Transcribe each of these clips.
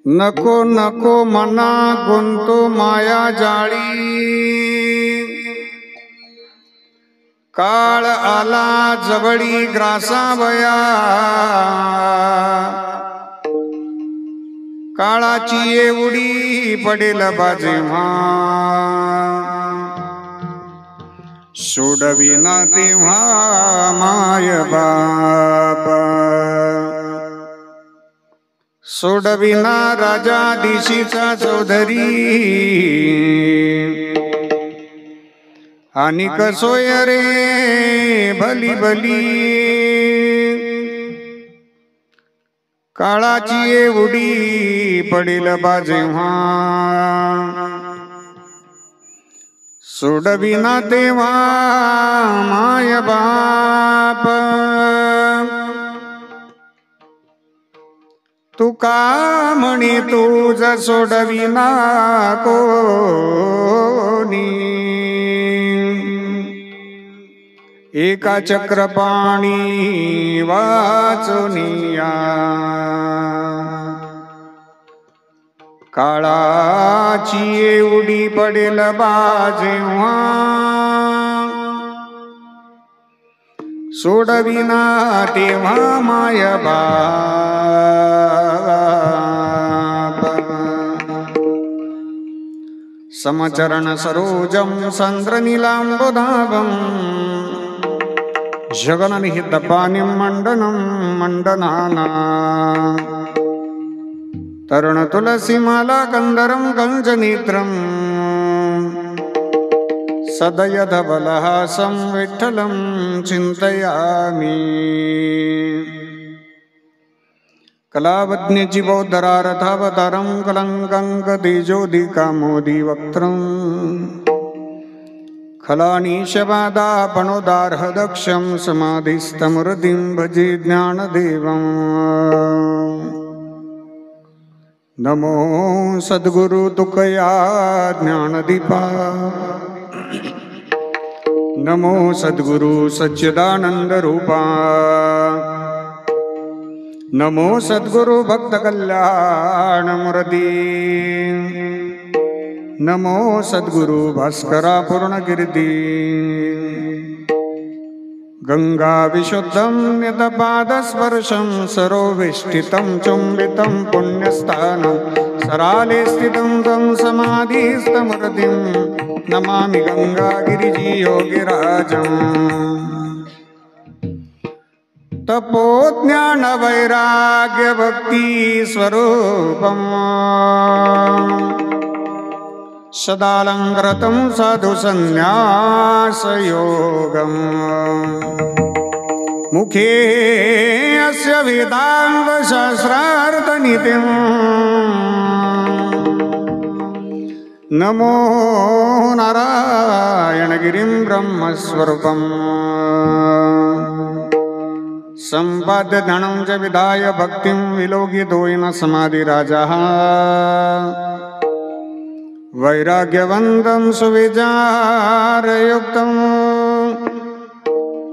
नको नको मना गुंतो माया जाळी, काळ आला जवळी ग्रासावया, काळाची एवढी पडेल बाजेव्हा, सोडविना तेव्हा माय बाबा, सोडविना राजा दिशीचा चौधरी, आणि कसोय रे भली भली, काळाची एवढी पडेल बाजेव्हा, सोडविना तेव्हा माय बाप, तू का म्हणे तुझ सोडविना कोणी, एका चक्रपाणी वाचुनिया, काळाची एवढी पडेल बाजेव्हा, सोडविना तेव्हा माय बाप, समचरण सरोजम संद्रनीलांबुधाभं, जगननिहितपानिं मंडनं मंडनाना, तरुण तुलसीमाला कंदरं कंजनेत्रं, सदयधवलहासं विठ्ठलं चिन्तयामि, कलावज्ञ जीवोद्धरारथावतारं कलङ्कं वक्त्रं, खलानीशवादापणोदार्हदक्षं समाधिस्तमृतिं भजे ज्ञानदेवम्, नमो सद्गुरु तुकया ज्ञानदीपा, नमो सद्गुरु सच्चिदानंद रूपा, नमो सद्गुरु भक्त कल्याण मूर्ती, नमो सद्गुरु भास्करा पूर्ण कीर्ती, गंगा विशुद्धं नितपादस्पर्शं सरोवेष्टितं चुंबितं पुण्यस्थानं, सराले स्थितं तं समाधिस्थमूर्तिं, नमामि गंगागिरिजी योगिराजम्, तपो ज्ञान वैराग्य भक्ति स्वरूपम्, सदालंकृतं साधु संन्यास योगम्, मुखे अस्य वेदांत शास्त्रार्थ नित्यम्, नमो नारायण गिरिं ब्रह्मस्वरूपम्, संपाद्य धनं च विधाय भक्तिं विलोकितोऽयं समाधिराजः, वैराग्यवन्तं सुविचारयुक्तं,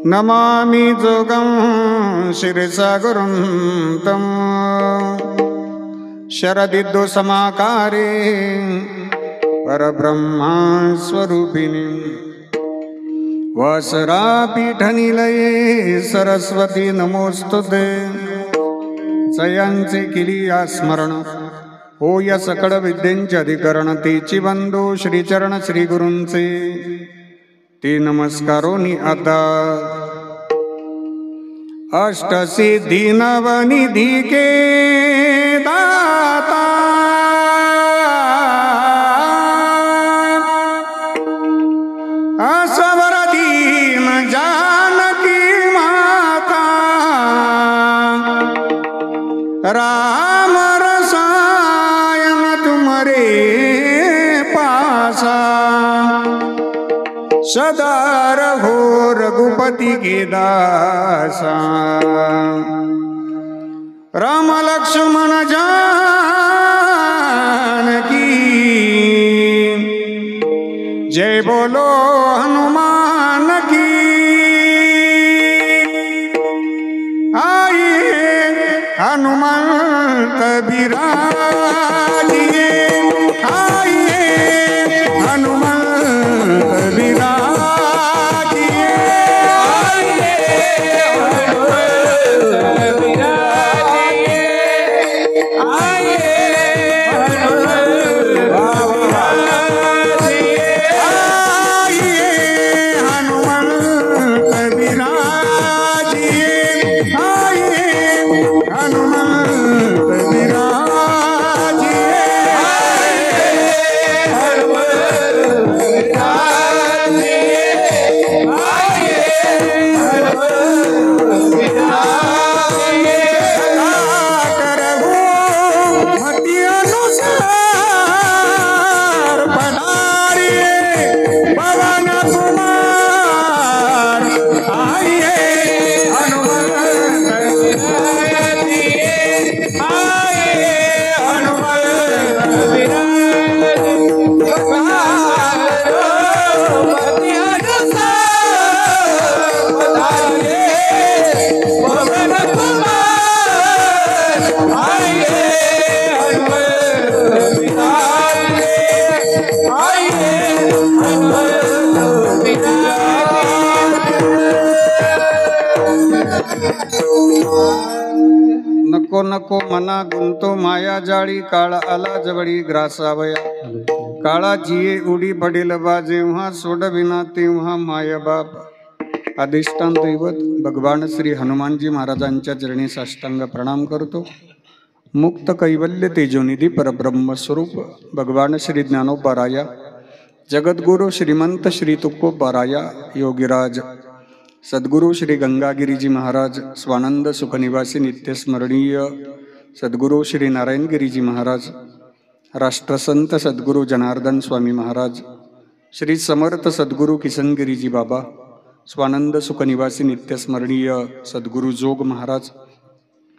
नमामि जोगं शिरसा गुरुं तं, शरदिद्धो समाकारे परब्रह्मा स्वरूपिणी, वासरापीठनिलये सरस्वती नमोस्तुते, जयांचे किलिया स्मरण होय सकळ विद्येंचे अधिकरण, तेची बंधू श्रीचरण श्री गुरूंचे ते नमस्कारोनी आता, अष्टसिद्धी नवनिधी के दाता, असवर दीन जानकी माता, राम रसायन तुमरे पासा, सदा रहो रघुपति के दासा, राम लक्ष्मण जानकी जय बोलो हनुमान की, आई हनुमान विराजिए, आइए हनुमंत विराजिए, आइए हनुमंत विराजिए, आइए हनुमंत विराजिए, आइए हनुमंत विराजिए, आइए हनुमंत विराजिए, मति अनुसार पधारिए पवन कुमार, आइए हनुमंत विराजिए, आइए हनुमंत विराजिए, मति अनुसार पधारिए पवन कुमार, आइए हनुमंत विराजिए, आइए हनुमंत विराजिए। नको नको मना गुंतो माया जाळी, काळ आला जवळी ग्रासावया, काळा जिये उडी पडेल बा जेव्हा, सोडविना तेव्हा माय बाप. अधिष्ठान दैवत भगवान श्री हनुमानजी महाराजांच्या चरणी साष्टांग प्रणाम करतो. मुक्त कैवल्य तेजोनिधी परब्रह्म स्वरूप भगवान श्री ज्ञानोबाराया, जगद्गुरु श्रीमंत श्री तुकोबाराया, योगीराज सद्गुरु श्री गंगागिरीजी महाराज, स्वानंद सुखनिवासी नित्यस्मरणीय सद्गुरु श्री नारायणगिरीजी महाराज, राष्ट्रसंत सद्गुरु जनार्दन स्वामी महाराज, श्री समर्थ सद्गुरु किसनगिरीजी बाबा, स्वानंद सुखनिवासी नित्यस्मरणीय सद्गुरु जोग महाराज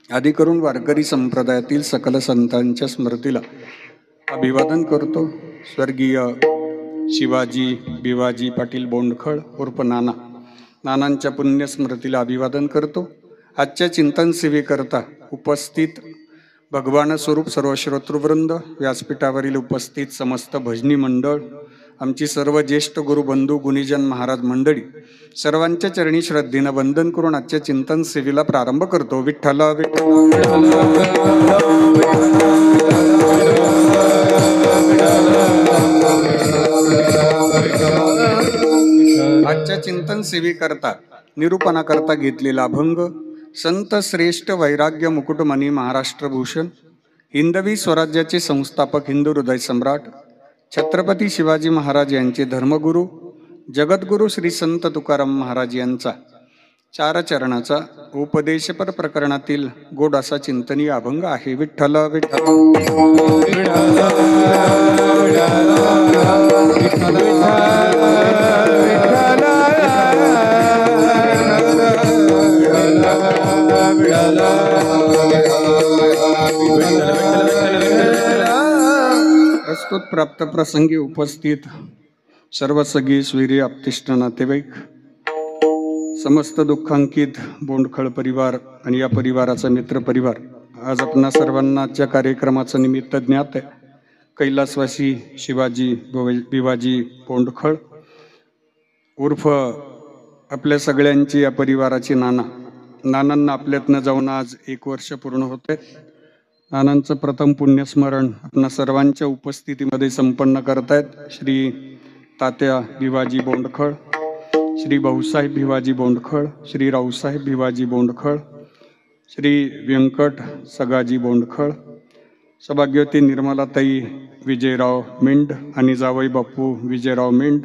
आदी करून वारकरी संप्रदायातील सकल संतांच्या स्मृतीला अभिवादन करतो. स्वर्गीय शिवाजी भिवाजी पाटील बोंडखळ उर्फ नाना, नानांच्या पुण्यस्मृतीला अभिवादन करतो. आजच्या चिंतन सेवेकरता उपस्थित भगवान स्वरूप सर्व श्रोतृवृंद, व्यासपीठावरील उपस्थित समस्त भजनी मंडळ, आमची सर्व ज्येष्ठ गुरुबंधू गुणीजन महाराज मंडळी, सर्वांच्या चरणी श्रद्धेनं वंदन करून आजच्या चिंतन सेवेला प्रारंभ करतो. विठ्ठल आजच्या चिंतन सेवेकरता निरूपणाकरता घेतलेला अभंग संत श्रेष्ठ वैराग्य मुकुटमणी महाराष्ट्रभूषण, हिंदवी स्वराज्याचे संस्थापक, हिंदू हृदय सम्राट छत्रपती शिवाजी महाराज यांचे धर्मगुरू जगद्गुरू श्री संत तुकाराम महाराज यांचा चार चरणाचा उपदेशपर प्रकरणातील गोड असा चिंतनीय अभंग आहे. विठ्ठल विठ्ठल प्रस्तुत प्राप्त प्रसंगी उपस्थित सर्व सगळी स्वीर्य आपतिष्ठ नातेवाईक, समस्त दुःखांकित बोंडखळ परिवार आणि या परिवाराचा मित्र परिवार, आज आपणा सर्वांना आजच्या कार्यक्रमाचं निमित्त ज्ञात आहे. कैलासवासी शिवाजी भिवाजी बोंडखळ उर्फ आपल्या सगळ्यांची या परिवाराची नाना, नानांना आपल्यातनं जाऊन आज 1 वर्ष पूर्ण होते. नानांचं प्रथम पुण्यस्मरण आपणा सर्वांच्या उपस्थितीमध्ये संपन्न करतायत श्री तात्या भिवाजी बोंडखळ, श्री भाऊसाहेब भिवाजी बोंडखळ, श्री रावसाहेब भिवाजी बोंडखळ, श्री व्यंकट सगाजी बोंडखळ, सौभाग्यवती निर्मलाताई विजयराव मेंढ आणि जावई बापू विजयराव मेंढ,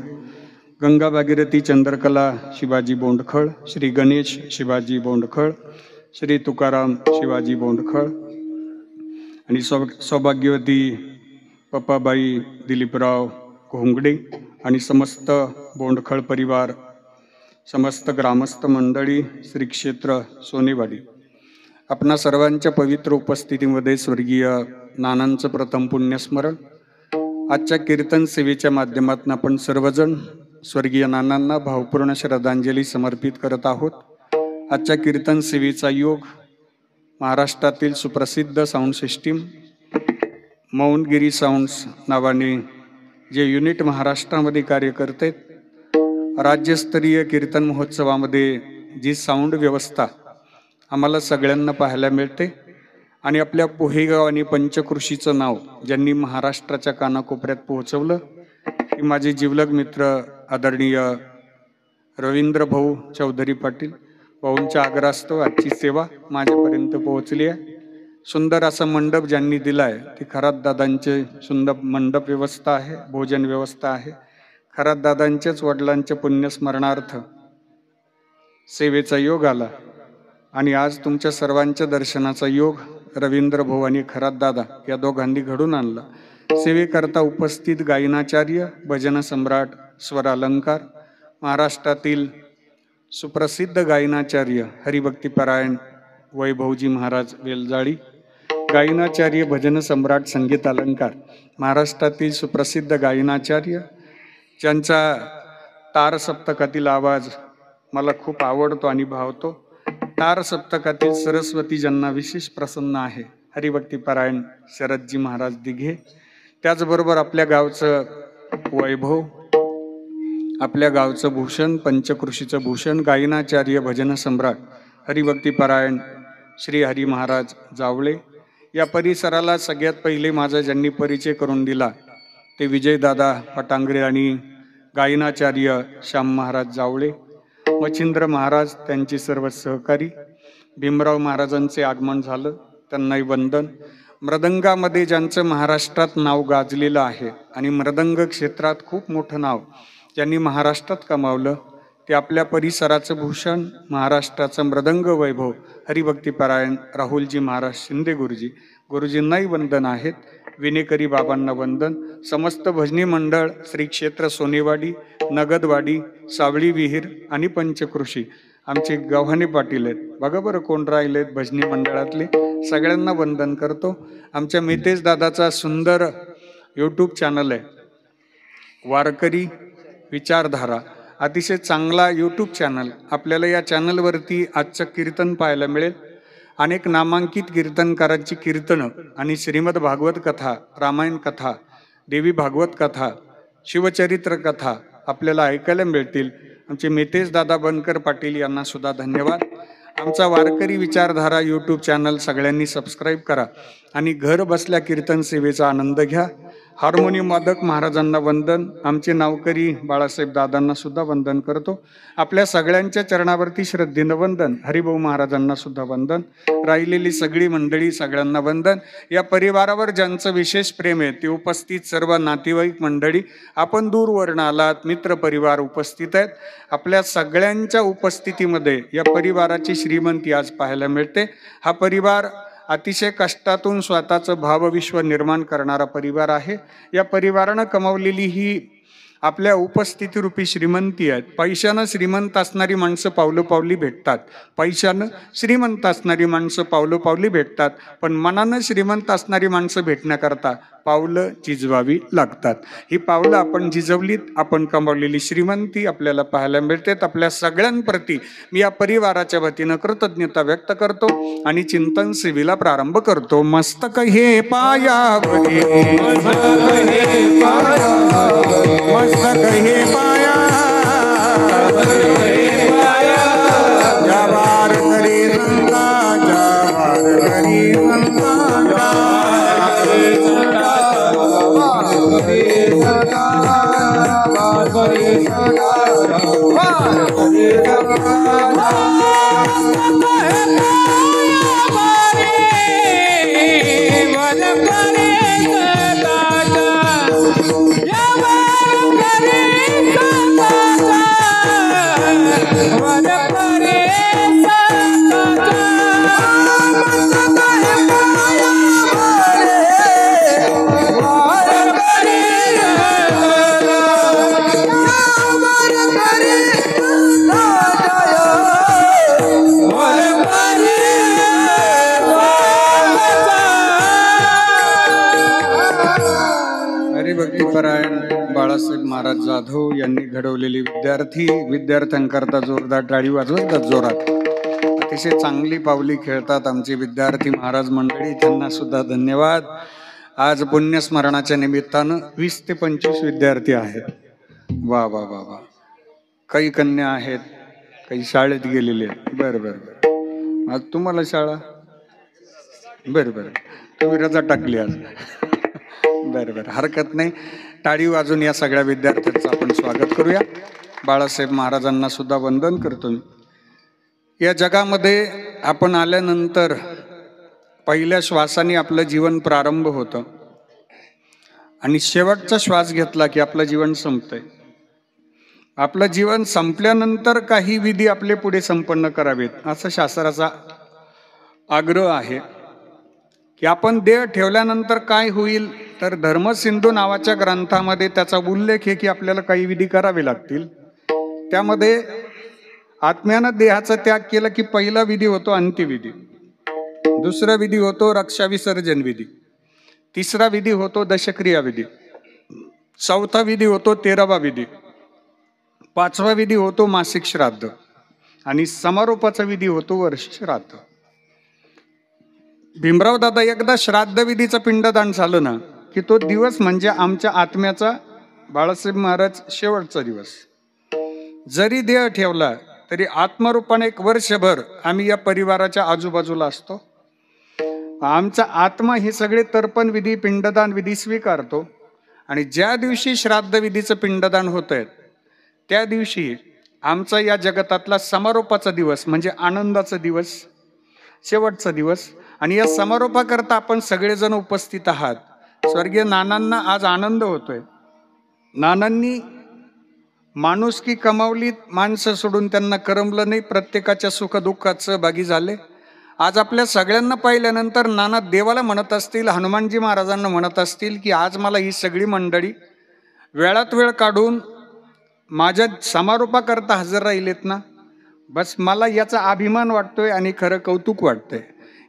गंगा भागीरथी चंद्रकला शिवाजी बोंडखळ, श्री गणेश शिवाजी बोंडखळ, श्री तुकाराम शिवाजी बोंडखळ आणि सौभाग्यवती पप्पाबाई दिलीपराव घोंगडे आणि समस्त बोंडखळ परिवार, समस्त ग्रामस्थ मंडळी, श्री क्षेत्र सोनेवाडी, आपणा सर्वांच्या पवित्र उपस्थितीमध्ये स्वर्गीय नानांचं प्रथम पुण्यस्मरण आजच्या कीर्तन सेवेच्या माध्यमातून आपण सर्वजण स्वर्गीय नानांना भावपूर्ण श्रद्धांजली समर्पित करत आहोत. आजच्या कीर्तन सेवेचा योग महाराष्ट्रातील सुप्रसिद्ध साऊंड सिस्टीम मौनगिरी साऊंड्स नावाने जे युनिट महाराष्ट्रामध्ये कार्य करते, राज्यस्तरीय कीर्तन महोत्सवामध्ये जी साऊंड व्यवस्था आम्हाला सगळ्यांना पाहायला मिळते आणि आपल्या पोहेगाव आणि पंचकृषीचं नाव ज्यांनी महाराष्ट्राच्या कानाकोपऱ्यात पोहोचवलं की माझे जिवलग मित्र आदरणीय रवींद्र भाऊ चौधरी पाटील भाऊंच्या आग्रहास्तव आजची सेवा माझ्यापर्यंत पोहोचली आहे. सुंदर असा मंडप ज्यांनी दिलाय ती खरात दादांचे सुंदर मंडप व्यवस्था आहे, भोजन व्यवस्था आहे. खरात दादांच्याच वडिलांच्या पुण्यस्मरणार्थ सेवेचा योग आला आणि आज तुमच्या सर्वांच्या दर्शनाचा योग रवींद्र भाऊ आणि खरात दादा या दोघांनी घडून आणला. सेवेकरता उपस्थित गायनाचार्य, भजन सम्राट, स्वर अलंकार, महाराष्ट्रातील सुप्रसिद्ध गायनाचार्य हरिभक्तीपरायण वैभवजी महाराज वेलजाळी, गायनाचार्य, भजन सम्राट, संगीत अलंकार, महाराष्ट्रातील सुप्रसिद्ध गायनाचार्य ज्यांचा तार सप्तकातील आवाज मला खूप आवडतो आणि भावतो. तार सप्तकातील सरस्वती ज्यांना विशेष प्रसन्न आहे हरिभक्तीपरायण शरदजी महाराज दिघे. त्याचबरोबर आपल्या गावचं वैभव, आपल्या गावचं भूषण, पंचकृषीचं भूषण, गायनाचार्य, भजन सम्राट, हरिभक्तीपरायण श्री हरी महाराज जावळे. या परिसराला सगळ्यात पहिले माझा ज्यांनी परिचय करून दिला ते विजयदादा पटांगरे आणि गायनाचार्य श्याम महाराज जावळे, मच्छिंद्र महाराज, त्यांचे सर्व सहकारी. भीमराव महाराजांचे आगमन झालं, त्यांनाही वंदन. मृदंगामध्ये ज्यांचं महाराष्ट्रात नाव गाजलेलं आहे आणि मृदंग क्षेत्रात खूप मोठं नाव ज्यांनी महाराष्ट्रात कमावलं ते आपल्या परिसराचं भूषण, महाराष्ट्राचं मृदंग वैभव हरिभक्तीपरायण राहुलजी महाराज शिंदे गुरुजी. गुरुजींनाही वंदन आहेत. विनेकरी बाबांना वंदन. समस्त भजनी मंडळ, श्री क्षेत्र सोनेवाडी, नगदवाडी, सावळी विहीर आणि पंचकृषी आमचे गव्हाणे पाटील आहेत. बघा बरं कोण राहिलेत भजनी मंडळातले, सगळ्यांना वंदन करतो. आमच्या मितेश दादाचा सुंदर यूट्यूब चॅनल आहे वारकरी विचारधारा, अतिशय चांगला यूट्यूब चॅनल. आपल्याला या चॅनलवरती आजचं कीर्तन पाहायला मिळेल. अनेक नामांकित कीर्तनकारांची कीर्तनं आणि श्रीमद भागवत कथा, रामायण कथा, देवी भागवत कथा, शिवचरित्र कथा आपल्याला ऐकायला मिळतील. आमचे मितेश दादा बनकर पाटील यांना सुद्धा धन्यवाद. आमचा वारकरी विचारधारा यूट्यूब चॅनल सगळ्यांनी सबस्क्राईब करा आणि घर बसल्या कीर्तन सेवेचा आनंद घ्या. हार्मोनियम वादक महाराजांना वंदन. आमचे नावकरी बाळासाहेब दादांना सुद्धा वंदन करतो. आपल्या सगळ्यांच्या चरणावरती श्रद्धेनं वंदन. हरिभाऊ महाराजांना सुद्धा वंदन. राहिलेली सगळी मंडळी सगळ्यांना वंदन. या परिवारावर ज्यांचं विशेष प्रेम आहे ते उपस्थित सर्व नातेवाईक मंडळी, आपण दूरवरून आलात, मित्र परिवार उपस्थित आहेत. आपल्या सगळ्यांच्या उपस्थितीमध्ये या परिवाराची श्रीमंती आज पाहायला मिळते. हा परिवार अतिशय कष्टातून स्वतःचं भावविश्व निर्माण करणारा परिवार आहे. या परिवारानं कमावलेली ही आपल्या उपस्थितीरूपी श्रीमंती आहेत. पैशानं श्रीमंत असणारी माणसं पावलोपावली भेटतात, पैशानं श्रीमंत असणारी माणसं पावलोपावली भेटतात, पण मनानं श्रीमंत असणारी माणसं भेटण्याकरता पावलं झिजवावी लागतात. ही पावलं आपण झिजवलीत, आपण कमावलेली श्रीमंती आपल्याला पाहायला मिळते. आपल्या सगळ्यांप्रती मी या परिवाराच्या वतीनं कृतज्ञता व्यक्त करतो आणि चिंतन सेवेला प्रारंभ करतो. मस्तक हे पायावरी, मस्तक हे पाया, जवार करी संता, जवार करी संता, बाळासाहेब महाराज जाधव यांनी घडवलेली विद्यार्थ्यांकरता जोरदार टाळी वाजवतात जोरात. अतिशय चांगली पावली खेळतात आमचे विद्यार्थी महाराज मंडळी, त्यांना सुद्धा धन्यवाद. आज पुण्यस्मरणाच्या निमित्तानं 20 ते 25 विद्यार्थी आहेत. वा वा वा वा. काही कन्या आहेत, काही शाळेत गेलेले आहेत. बरं बरं बरं. आज तुम्हाला शाळा? बरं बरं, तुम्ही रजा टाकली आज. बरं बरं, हरकत नाही. टाळी वाजून या सगळ्या विद्यार्थ्यांचं आपण स्वागत करूया. बाळासाहेब महाराजांना सुद्धा वंदन करतो मी. या जगामध्ये आपण आल्यानंतर पहिल्या श्वासाने आपलं जीवन प्रारंभ होतं आणि शेवटचा श्वास घेतला की आपलं जीवन संपतंय. आपलं जीवन संपल्यानंतर काही विधी आपले पुढे संपन्न करावेत, असं शास्त्राचा आग्रह आहे. की आपण देह ठेवल्यानंतर काय होईल, तर धर्मसिंधू नावाच्या ग्रंथामध्ये त्याचा उल्लेख आहे की आपल्याला काही विधी करावे लागतील. त्यामध्ये आत्म्यानं देहाचा त्याग केला की पहिला विधी होतो अंत्यविधी, दुसरा विधी होतो रक्षा विसर्जन विधी, तिसरा विधी होतो दशक्रिया विधी, चौथा विधी होतो 13वा विधी, 5वा विधी होतो मासिक श्राद्ध आणि समारोपाचा विधी होतो वर्ष श्राद्ध. भीमराव दादा, एकदा श्राद्ध विधीचं पिंडदान झालं ना की तो दिवस म्हणजे आमच्या आत्म्याचा, बाळासाहेब महाराज, शेवटचा दिवस. जरी देह ठेवला तरी आत्मरूपाने एक वर्षभर आम्ही या परिवाराच्या आजूबाजूला असतो. आमचा आत्मा हे सगळे तर्पण विधी, पिंडदान विधी स्वीकारतो आणि ज्या दिवशी श्राद्ध विधीचं पिंडदान होतंय त्या दिवशी आमचा या जगतातला समारोपाचा दिवस म्हणजे आनंदाचा दिवस, शेवटचा दिवस. आणि या समारोपाकरता आपण सगळेजण उपस्थित आहात. स्वर्गीय नानांना आज आनंद होतोय. नानांनी माणुसकी कमावली, माणसं सोडून त्यांना करमलं नाही, प्रत्येकाच्या सुखदुःखात सहभागी झाले. आज आपल्या सगळ्यांना पाहिल्यानंतर नाना देवाला म्हणत असतील, हनुमानजी महाराजांना म्हणत असतील की आज मला ही सगळी मंडळी वेळात वेळ काढून माझ्या समारोपाकरता हजर राहिलेत ना, बस मला याचा अभिमान वाटतोय आणि खरं कौतुक वाटतंय.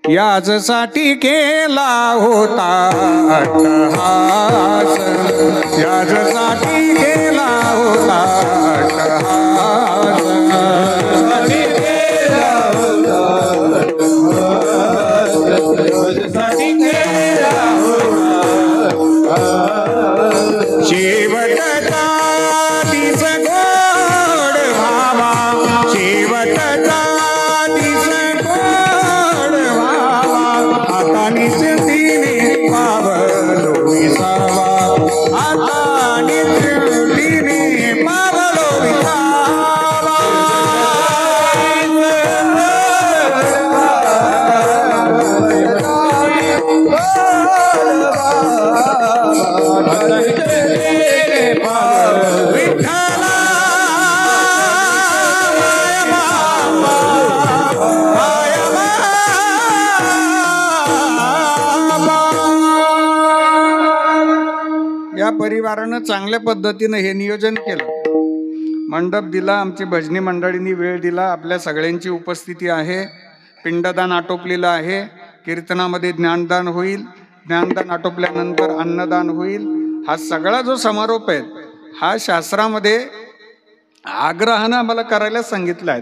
याजसाठी केला होता अट्टहास, याजसाठी केला होता अट्टहास, शेवटचा दिस गोड भावा, शेवटचा दिस गोड भावा, आता निश्चितीने पावलो विसावा, आता निश्चितीने पावलो विसावा. या परिवारानं चांगल्या पद्धतीनं हे नियोजन केलं. मंडप दिला, आमची भजनी मंडळींनी वेळ दिला, आपल्या सगळ्यांची उपस्थिती आहे. पिंडदान आटोपलेलं आहे. कीर्तनामध्ये ज्ञानदान होईल, ज्ञानदान आटोपल्यानंतर अन्नदान होईल. हा सगळा जो समारोप आहे हा शास्त्रामध्ये आग्रहानं आम्हाला करायला सांगितलं आहे.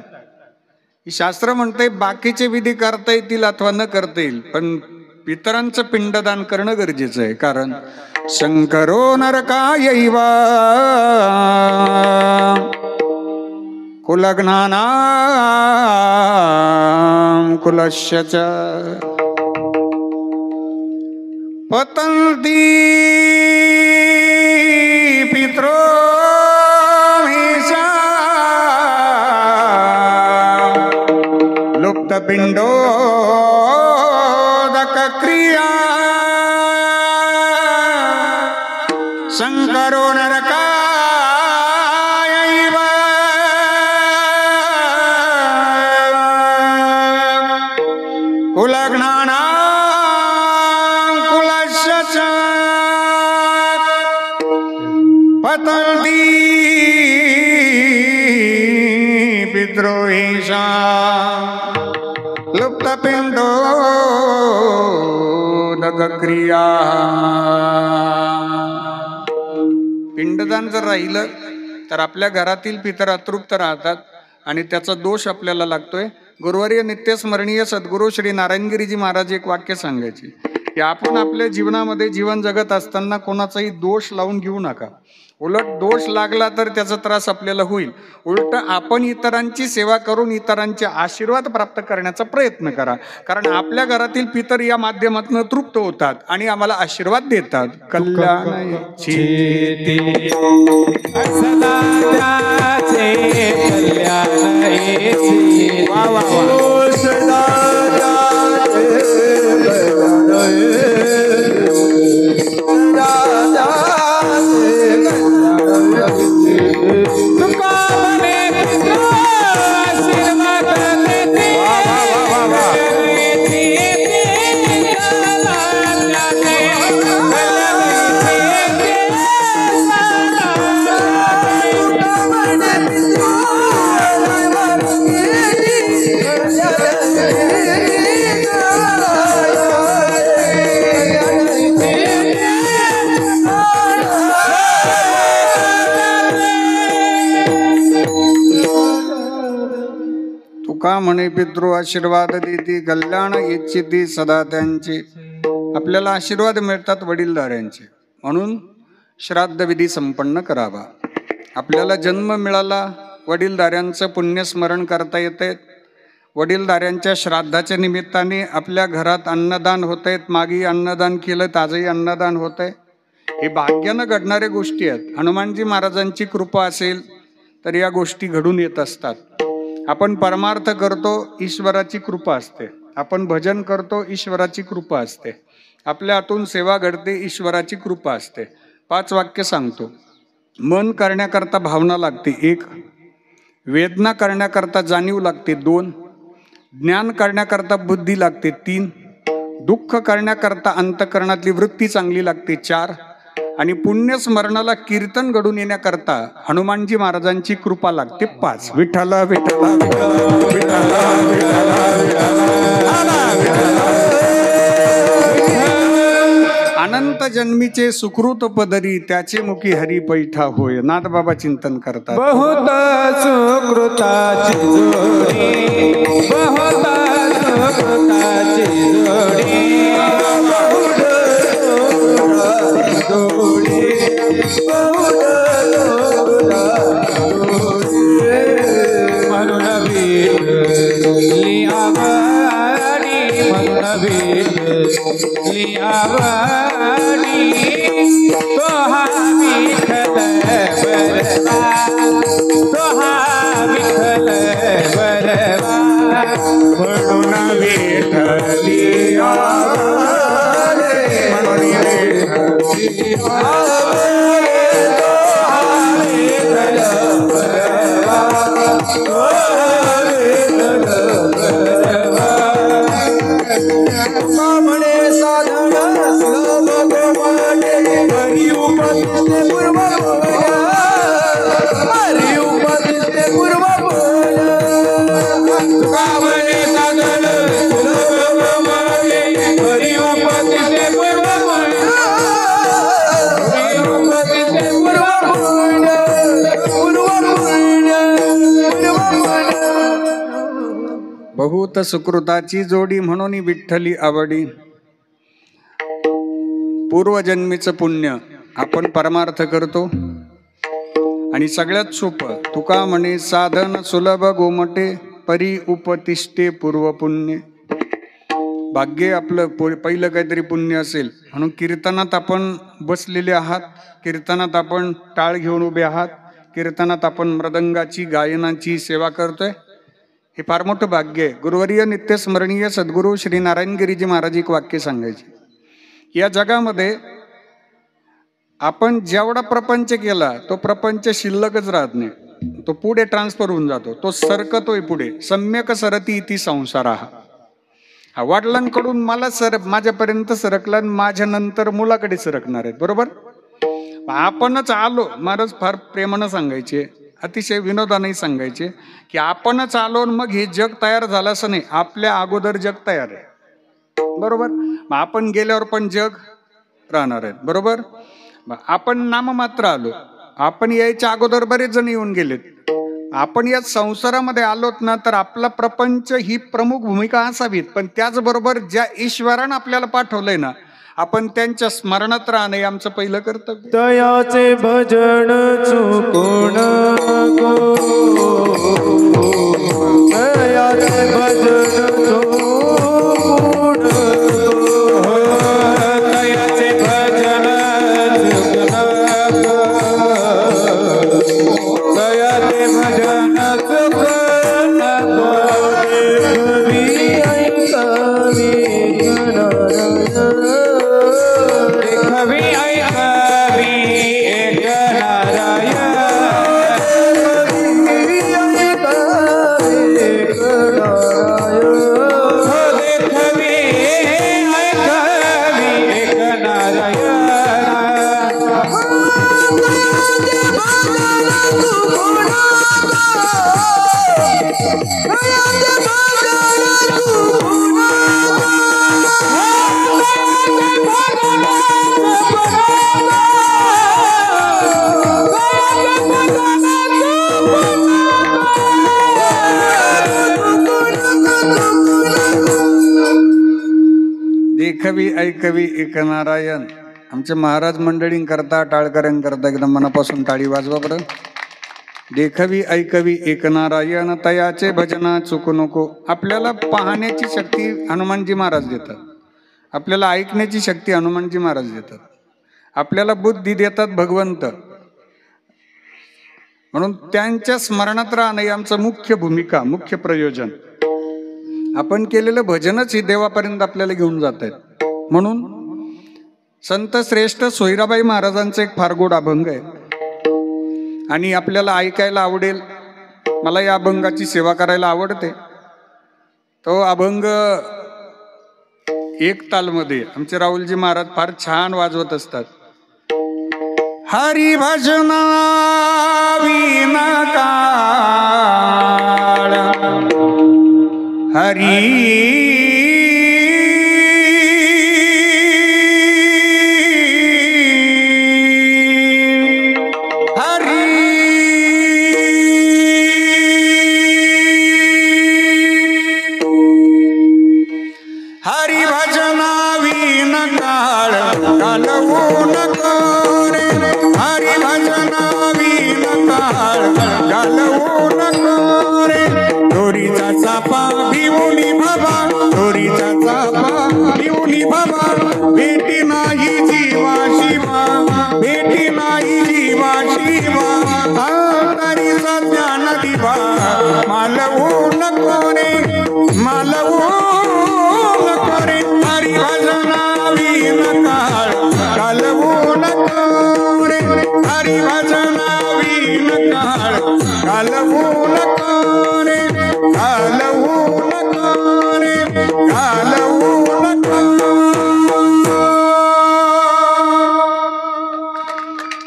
शास्त्र म्हणतंय बाकीचे विधी करता येतील अथवा न करता येईल, पण पितरांचं पिंडदान करणं गरजेचं आहे. कारण शंकरो नरकायैव कुलघ्नानां कुलस्य च पतन्ति पित्रो लुप्तपिण्डोदकक्रिया शंकरो नरकायैव कुलघ्नानां कुलस्य च पतन्ति पितृहीशा लुप्तपिण्डोदकक्रिया. पिंडदान जर राहिलं तर आपल्या घरातील पितर अतृप्त राहतात आणि त्याचा दोष आपल्याला लागतोय. गुरुवर्य नित्यस्मरणीय सद्गुरू श्री नारायणगिरीजी महाराज एक वाक्य सांगायचे की आपण आपल्या जीवनामध्ये जीवन जगत असताना कोणाचाही दोष लावून घेऊ नका. उलट दोष लागला तर त्याचा त्रास आपल्याला होईल. उलट आपण इतरांची सेवा करून इतरांचे आशीर्वाद प्राप्त करण्याचा प्रयत्न करा. कारण आपल्या घरातील पितर या माध्यमातून तृप्त होतात आणि आम्हाला आशीर्वाद देतात. कल्याण वा वा तुका म्हणे पितृ आशीर्वाद देती कल्याण इच्छिती सदा त्यांचे. आपल्याला आशीर्वाद मिळतात वडीलधाऱ्यांचे, म्हणून श्राद्ध विधी संपन्न करावा. आपल्याला जन्म मिळाला, वडीलधाऱ्यांचं पुण्यस्मरण करता येते. वडीलधाऱ्यांच्या श्राद्धाच्या निमित्ताने आपल्या घरात अन्नदान होत आहेत. मागे अन्नदान केलं, ताजही अन्नदान होत आहे. हे भाग्यानं घडणाऱ्या गोष्टी आहेत. हनुमानजी महाराजांची कृपा असेल तर या गोष्टी घडून येत असतात. आपण परमार्थ करतो, ईश्वराची कृपा असते. आपण भजन करतो, ईश्वराची कृपा असते. आपल्या हातून सेवा घडते, ईश्वराची कृपा असते. 5 वाक्य सांगतो. मन करण्याकरता भावना लागते 1, वेदना करण्याकरता जाणीव लागते 2, ज्ञान करण्याकरता बुद्धी लागते 3, दुःख करण्याकरता अंतःकरणातली वृत्ती चांगली लागते 4, आणि पुण्यस्मरणाला कीर्तन घडून येण्याकरता हनुमानजी महाराजांची कृपा लागते 5. विठ्ठला विठ्ठला अनंत जन्मीचे सुकृत पदरी त्याचे मुखी हरी पैठा होय. नाथ बाबा चिंतन करतात. बहुत सुकृताची जोडी, बहुत सुकृताची जोडी, म्हणून भेटली आवडी, म्हणून भेटली आवडी, तो हा विठ्ठल बरवा, तो हा विठ्ठल बरवा, म्हणून भेटली आवडी, म्हणून भेटली म्हणे साधन सुलभ गोमाटे हरि उपदिष्टे पूर्व बोला, हरि उपदिष्टे पूर्व बोला. म्हणे साधन सुलभ गोमाटे हरि उपदिष्टे पूर्व बोला, हरि उपदिष्टे पूर्व बोला, पूर्व बोला, पूर्व बोला. बहुत सुकृताची जोडी म्हणून विठ्ठली आवडी. पूर्वजन्मीचं पुण्य आपण परमार्थ करतो. आणि सगळ्यात सोपं तुका म्हणे साधन सुलभ गोमटे परी उपतिष्ठे पूर्व पुण्य. भाग्य आपलं पहिलं काहीतरी पुण्य असेल म्हणून कीर्तनात आपण बसलेले आहात, कीर्तनात आपण टाळ घेऊन उभे आहात, कीर्तनात आपण मृदंगाची गायनाची सेवा करतोय. हे फार मोठं भाग्य आहे. गुरुवर्य नित्यस्मरणीय सद्गुरू श्री नारायणगिरीजी महाराज एक वाक्य सांगायचे. या जगामध्ये आपण जेवढा प्रपंच केला तो प्रपंच शिल्लकच राहत नाही. तो पुढे ट्रान्सफर होऊन जातो, तो सरकतोय पुढे. सम्यक सरती इति संसार. हा वडिलांकडून मला माझ्यापर्यंत सरकला, माझ्या नंतर मुलाकडे सरकणार आहेत. बरोबर. आपणच आलो. महाराज फार प्रेमानं सांगायचे, अतिशय विनोदाने सांगायचे की आपणच आलो मग हे जग तयार झालं असं नाही, आपल्या अगोदर जग तयार आहे. बरोबर. मग आपण गेल्यावर पण जग राहणार आहेत. बरोबर. आपण नाममात्र आलो, आपण यायच्या अगोदर बरेच जण येऊन गेलेत. आपण या संसारामध्ये आलोत ना, तर आपला प्रपंच ही प्रमुख भूमिका असावीत, पण त्याचबरोबर ज्या ईश्वरानं आपल्याला पाठवलंय ना, आपण त्यांच्या स्मरणात राहणे आमचं पहिलं कर्तव्य. तयाचे भजन चुकू नको, तयाचे भजन चुकू नको, तयाचे भजन चुकू नको, तयाचे भजन चुकू नको. देखवी ऐकावी एक नारायण, देखवी ऐकवी एक नारायण. आमचे महाराज मंडळींकरता, टाळकऱ्यांकरता एकदम मनापासून टाळी वाजवा बरं. देखवी ऐकवी एक नारायण, तयाचे भजना चुकू नको. आपल्याला पाहण्याची शक्ती हनुमानजी महाराज देतात, आपल्याला ऐकण्याची शक्ती हनुमानजी महाराज देतात, आपल्याला बुद्धी देतात भगवंत. म्हणून त्यांच्या स्मरणात राहणं हे आमचं मुख्य भूमिका, मुख्य प्रयोजन. आपण केलेलं भजनच ही देवापर्यंत आपल्याला घेऊन जात आहेत. म्हणून संत श्रेष्ठ सोयराबाई महाराजांचं एक फार गोड अभंग आहे आणि आपल्याला ऐकायला आवडेल. मला या अभंगाची सेवा करायला आवडते. तो अभंग एक तालमध्ये आमचे राहुलजी महाराज फार छान वाजवत असतात. हरी भजना विना काळ, हरी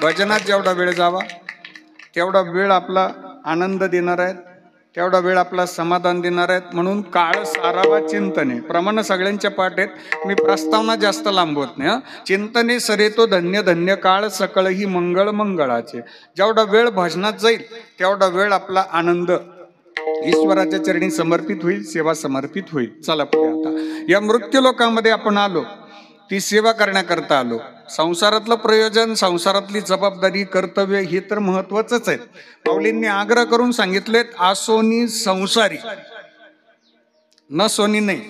भजनात जेवढा वेळ जावा तेवढा वेळ आपला आनंद देणार आहेत, तेवढा वेळ आपला समाधान देणार आहेत. म्हणून काळ सारावा चिंतने, प्रमाण सगळ्यांच्या पाठेत. मी प्रस्तावना जास्त लांबवत नाही. चिंतने सरे तो धन्य धन्य काळ, सकळ ही मंगळ मंगळाचे. जेवढा वेळ भजनात जाईल तेवढा वेळ आपला आनंद ईश्वराच्या चरणी समर्पित होईल, सेवा समर्पित होईल. चला पुढे. आता या मृत्यू लोकांमध्ये आपण आलो, ती सेवा करण्याकरता आलो. संसारातलं प्रयोजन, संसारातली जबाबदारी, कर्तव्य हे तर महत्वाचंच आहे. माऊलींनी आग्रह करून सांगितलेत, आसोनी संसारी, न सोनी नाही,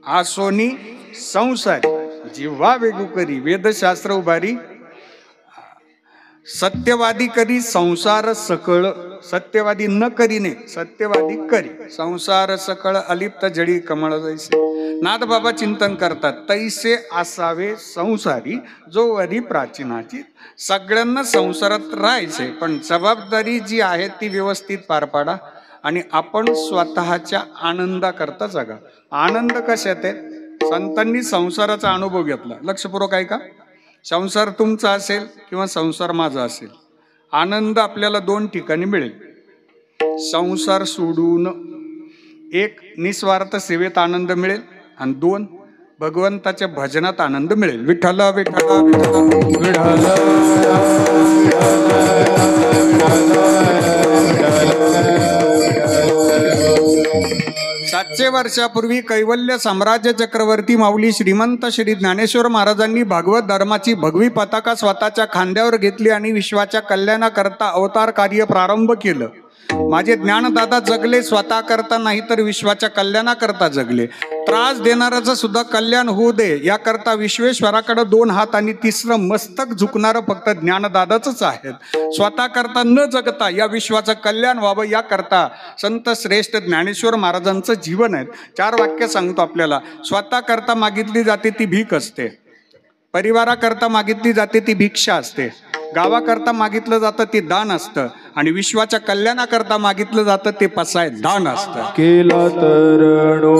आसोनी संसारी, जिव्हा वेगू करी वेदशास्त्र उभारी, सत्यवादी करी संसार सकळ. सत्यवादी न करीने, सत्यवादी करी संसार सकळ. अलिप्त जडी कमळ जैसे. नाथ बाबा चिंतन करतात, तैसे असावे संसारी जो वरी प्राचीनाची. सगळ्यांना संसारात राहायचे, पण जबाबदारी जी आहे ती व्यवस्थित पार पाडा आणि आपण स्वतःच्या आनंदाकरता जगा. आनंद कशात आहे? संतांनी संसाराचा अनुभव घेतला. लक्षपूर्वक आहे का? संसार तुमचा असेल किंवा संसार माझा असेल, आनंद आपल्याला दोन ठिकाणी मिळेल. संसार सोडून एक निस्वार्थ सेवेत आनंद मिळेल आणि दोन भगवंताच्या भजनात आनंद मिळेल. विठ्ठल विठ्ठल विठ्ठल 700 वर्षापूर्वी कैवल्य साम्राज्य चक्रवर्ती माऊली श्रीमंत श्री ज्ञानेश्वर महाराजांनी भागवत धर्माची भगवी पताका स्वतःच्या खांद्यावर घेतली आणि विश्वाच्या कल्याणाकरता अवतार कार्य प्रारंभ केलं. माझे ज्ञानदादा जगले स्वतः करता नाही तर विश्वाच्या कल्याणाकरता जगले. त्रास देणाऱ्याचं सुद्धा कल्याण होऊ दे याकरता विश्वेश्वराकडे 2 हात आणि 3रं मस्तक झुकणारं फक्त ज्ञानदादाच आहेत. स्वतः करता न जगता या विश्वाचं कल्याण व्हावं याकरता संत श्रेष्ठ ज्ञानेश्वर महाराजांचं जीवन आहे. 4 वाक्य सांगतो आपल्याला. स्वतः करता मागितली जाते ती भीक असते, परिवाराकरता मागितली जाते ती भिक्षा असते, गावाकरता मागितलं जातं ते दान असतं आणि विश्वाच्या कल्याणाकरता मागितलं जातं ते पसाय दान असतं. केला तरणो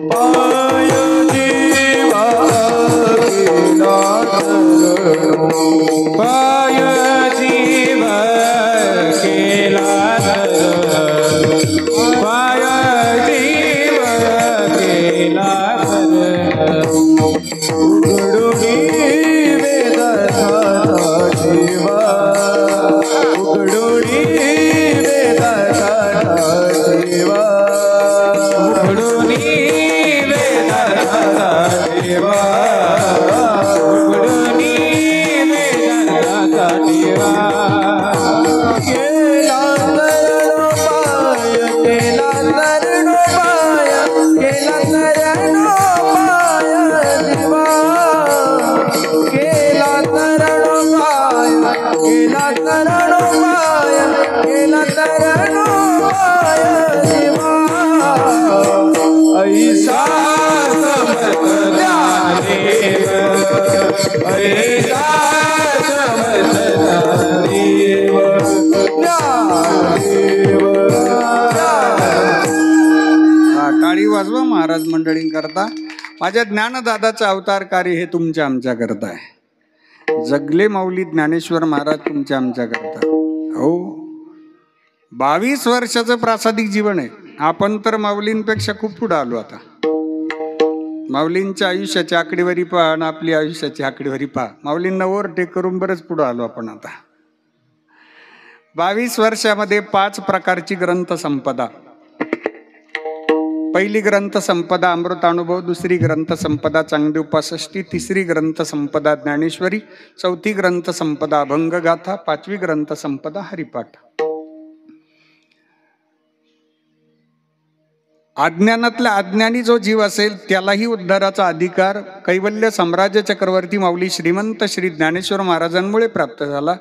पाय जीवा, केला तरणो पाय जीवा, केला तरणो पाय जीवा, केला तरणो उघडुनी महाराज मंडळींकरता. माझ्या ज्ञानदादाचं अवतार कार्य हे तुमच्या आमच्या करता आहे. जगले माऊली ज्ञानेश्वर महाराज तुमच्या आमच्या करता. हो, 22 वर्षाचं प्रासादिक जीवन आहे. आपण तर माऊलींपेक्षा खूप पुढे आलो. आता माऊलींच्या आयुष्याची आकडेवारी पहा आणि आपली आयुष्याची आकडेवारी पहा. माऊलींना ओव्हरटेक करून बरेच पुढे आलो आपण. आता 22 वर्षामध्ये 5 प्रकारची ग्रंथ संपदा. पहिली ग्रंथ संपदा अमृतानुभव, दुसरी ग्रंथ संपदा चांगदेव पासष्टी, तिसरी ग्रंथ संपदा ज्ञानेश्वरी, चौथी ग्रंथ संपदा अभंगगाथा, 5वी ग्रंथ संपदा हरिपाठ. अज्ञानातल्या अज्ञानी जो जीव असेल त्यालाही उद्धाराचा अधिकार कैवल्य साम्राज्य चक्रवर्ती माऊली श्रीमंत श्री ज्ञानेश्वर महाराजांमुळे प्राप्त झाला.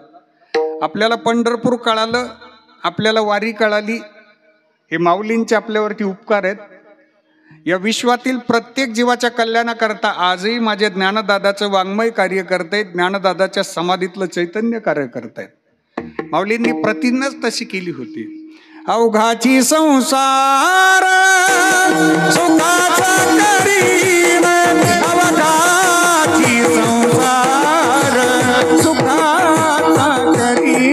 आपल्याला पंढरपूर कळालं, आपल्याला वारी कळाली, हे माऊलींचे आपल्यावरती उपकार आहेत. या विश्वातील प्रत्येक जीवाच्या कल्याणाकरता आजही माझ्या ज्ञानदादाचं वाङ्मय कार्य करतायत, ज्ञानदादाच्या समाधीतलं चैतन्य कार्य करतायत. माऊलींनी प्रतिज्ञाच तशी केली होती. अवघाची संसार सुखाचा करीन, अवघाची संसार सुखाचा करीन.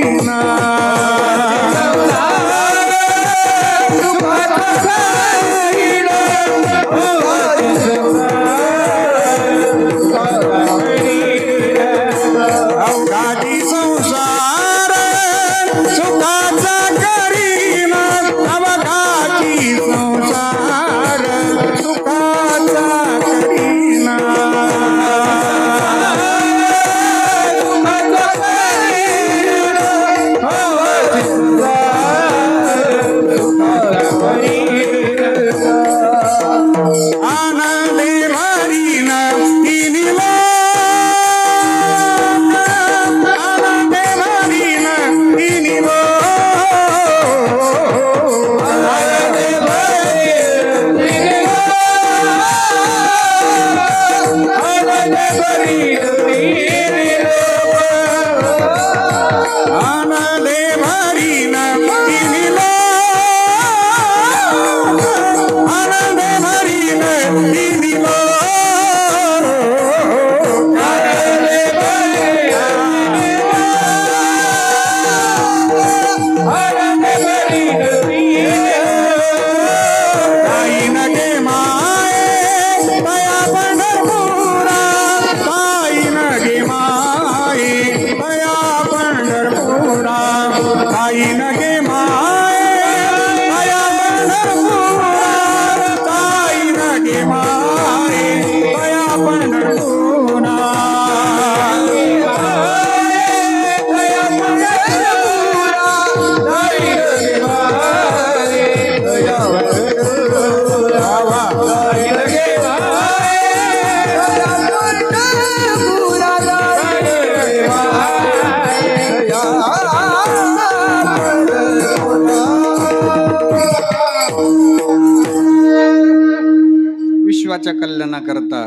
करता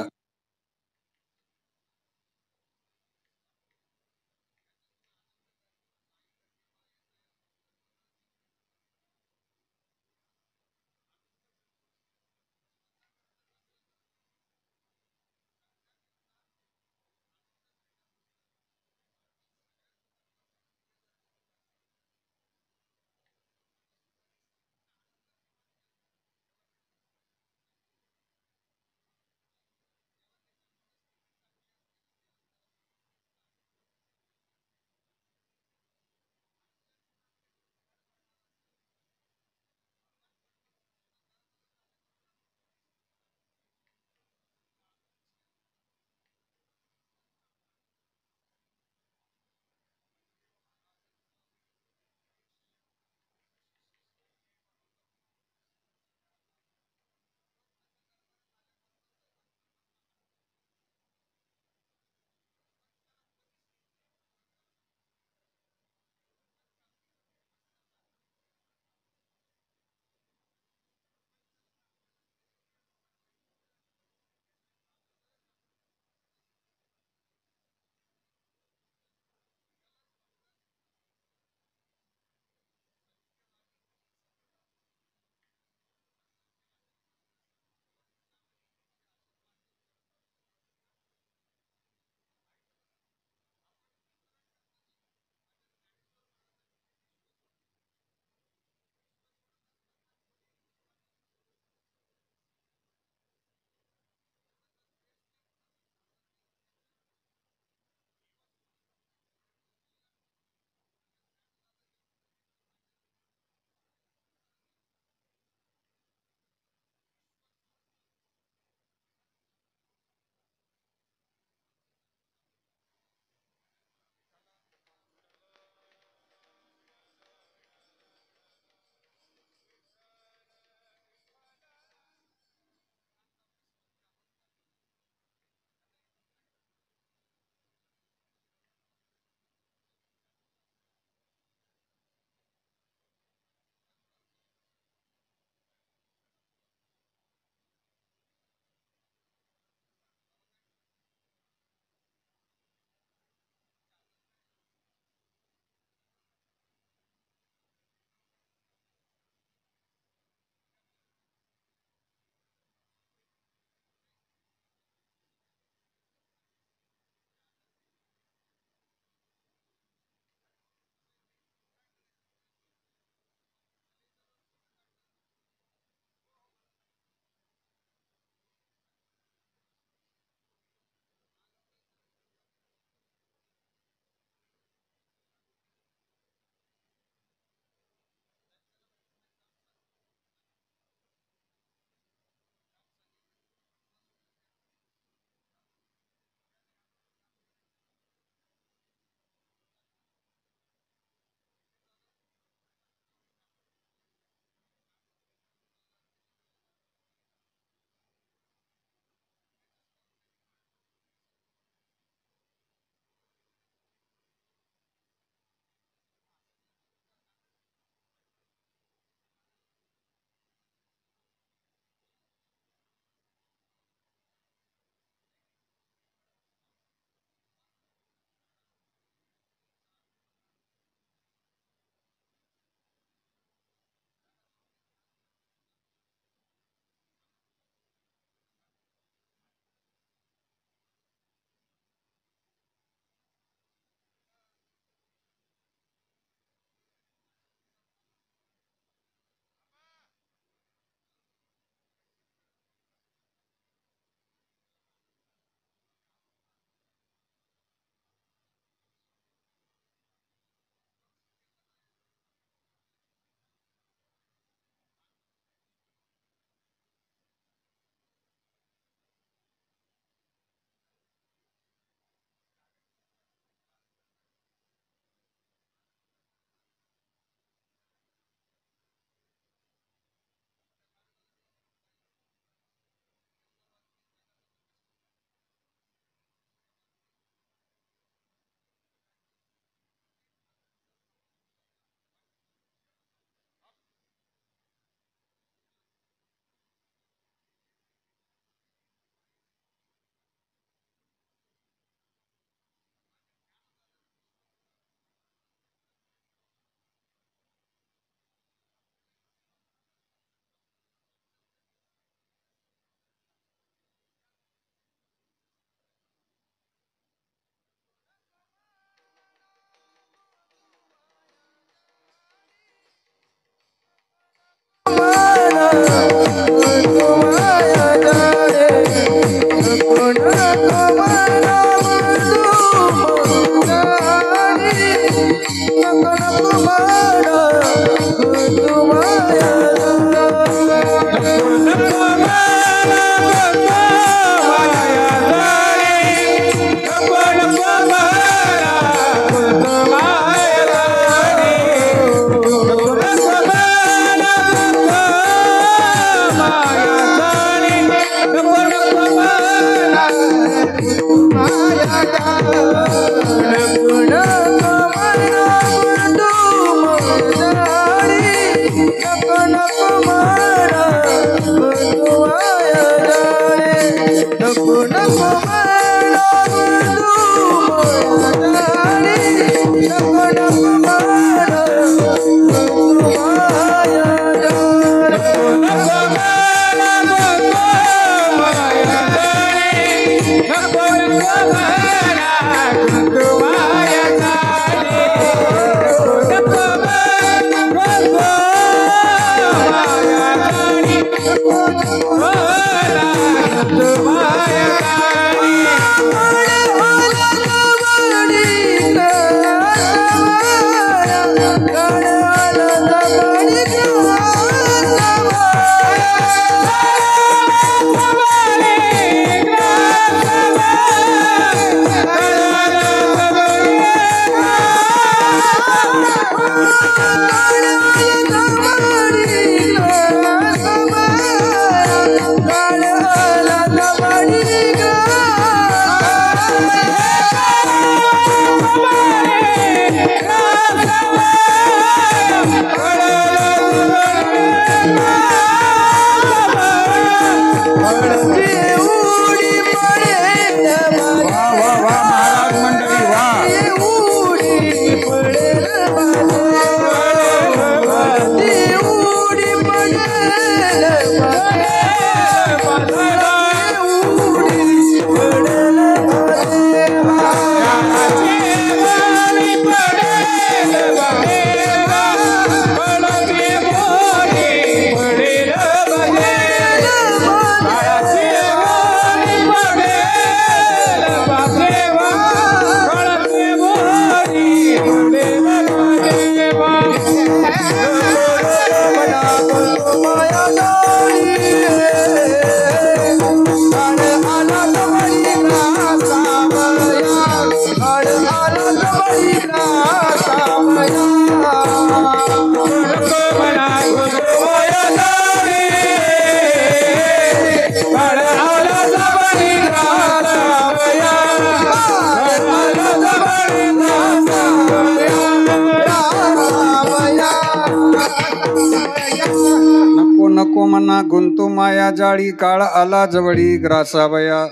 नको मना गुंतू माया जाळी काळ आला जवळी ग्रासावया.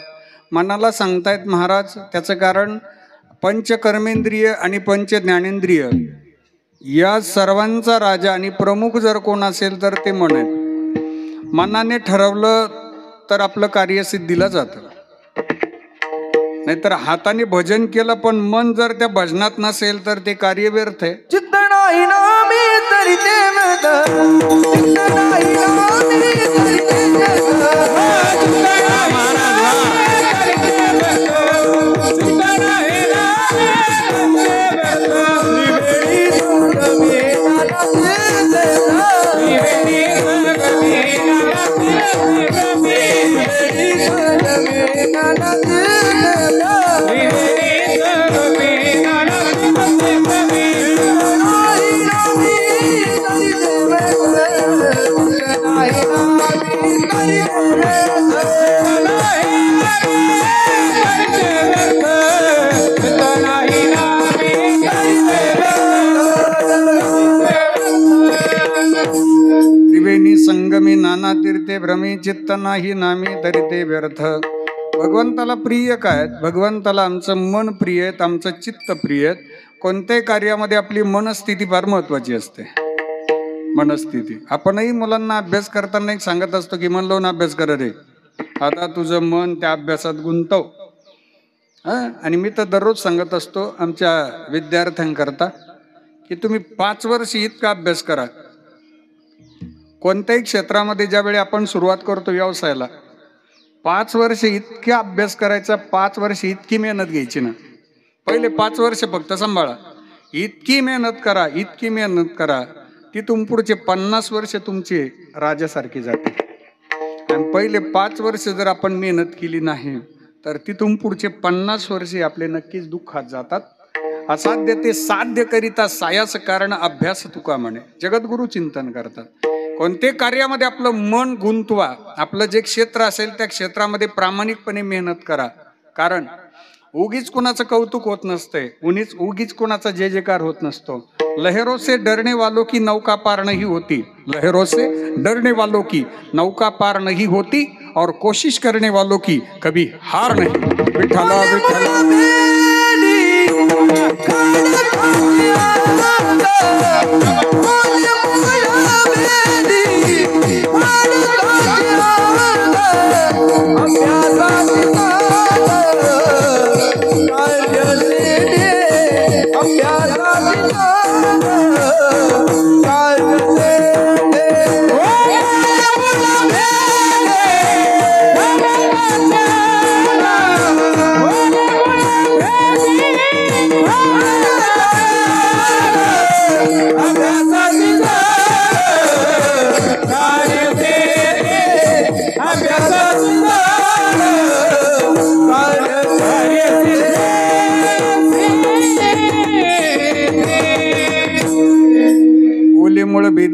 मनाला सांगतायत महाराज, त्याचं कारण पंचकर्मेंद्रिय आणि पंच ज्ञानेंद्रिय या सर्वांचा राजा आणि प्रमुख जर कोण असेल तर ते मन आहे. मनाने ठरवलं तर आपलं कार्य सिद्धीला जातं. नाहीतर हाताने भजन केलं पण मन जर त्या भजनात नसेल तर ते कार्य व्यर्थ आहे. चित्त नाही नामी तरी ते व्यर्थ, चित्त नाही नामी तरी ते व्यर्थ, चित्त नाही नामी तरी ते व्यर्थ, चित्त नाही नामी तरी ते व्यर्थ. त्रिवेणी संगमे नाना त्रिवेणी संगमी नाना तीर्थे भ्रमी चित्त नाही नामी तरी ते व्यर्थ. भगवंताला प्रिय काय? भगवंताला आमचं मन प्रिय आहे, आमचं चित्त प्रिय आहे. कोणत्याही कार्यामध्ये आपली मनस्थिती फार महत्वाची असते. मनस्थिती आपणही मुलांना अभ्यास करताना एक सांगत असतो की मन लावून अभ्यास कर रे, आता तुझं मन त्या अभ्यासात गुंतव. आणि मी तर दररोज सांगत असतो आमच्या विद्यार्थ्यांकरता की तुम्ही 5 वर्ष इतका अभ्यास करा. कोणत्याही क्षेत्रामध्ये ज्यावेळी आपण सुरुवात करतो व्यवसायाला, 5 वर्ष इतका अभ्यास करायचा, 5 वर्ष इतकी मेहनत घ्यायची ना. पहिले 5 वर्ष फक्त सांभाळा, इतकी मेहनत करा, इतकी मेहनत करा, तिथून पुढचे 50 वर्ष तुमचे राजासारखी जाते. आणि पहिले 5 वर्ष जर आपण मेहनत केली नाही तर तिथून पुढचे 50 वर्षे आपले नक्कीच दुःखात जातात. असाध्य ते साध्य करिता सायास कारण अभ्यास तुका म्हणे. जगद्गुरु चिंतन करतात. कोणते कार्यामध्ये आपलं मन गुंतवा, आपलं जे क्षेत्र असेल त्या क्षेत्रामध्ये प्रामाणिकपणे मेहनत करा. कारण उगीच कोणाचं कौतुक होत नसते, उगीच कोणाचा जय जयकार होत नसतो. लहरों से डरने वालों की नौका पार नहीं होती, लहरों से डरने वालों की नौका पार नहीं होती और कोशिश करने वालों की कभी हार नहीं. विठ्ठला विठ्ठला अभ्यासा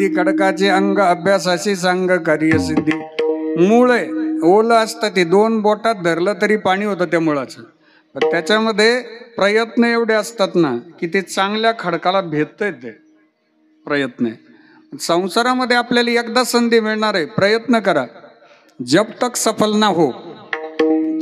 सिद्धी खडकाचे अंग अभ्यासाशी सांग कार्य सिद्धी. मूळ आहे, ओलं असतं ते, 2 बोटात धरलं तरी पाणी होतं त्या मुळाचं. पण त्याच्यामध्ये प्रयत्न एवढे असतात ना की ते चांगल्या खडकाला भेटतंय. ते प्रयत्न आहे. संसारामध्ये आपल्याला एकदा संधी मिळणार आहे, प्रयत्न करा. जब तक सफल ना हो,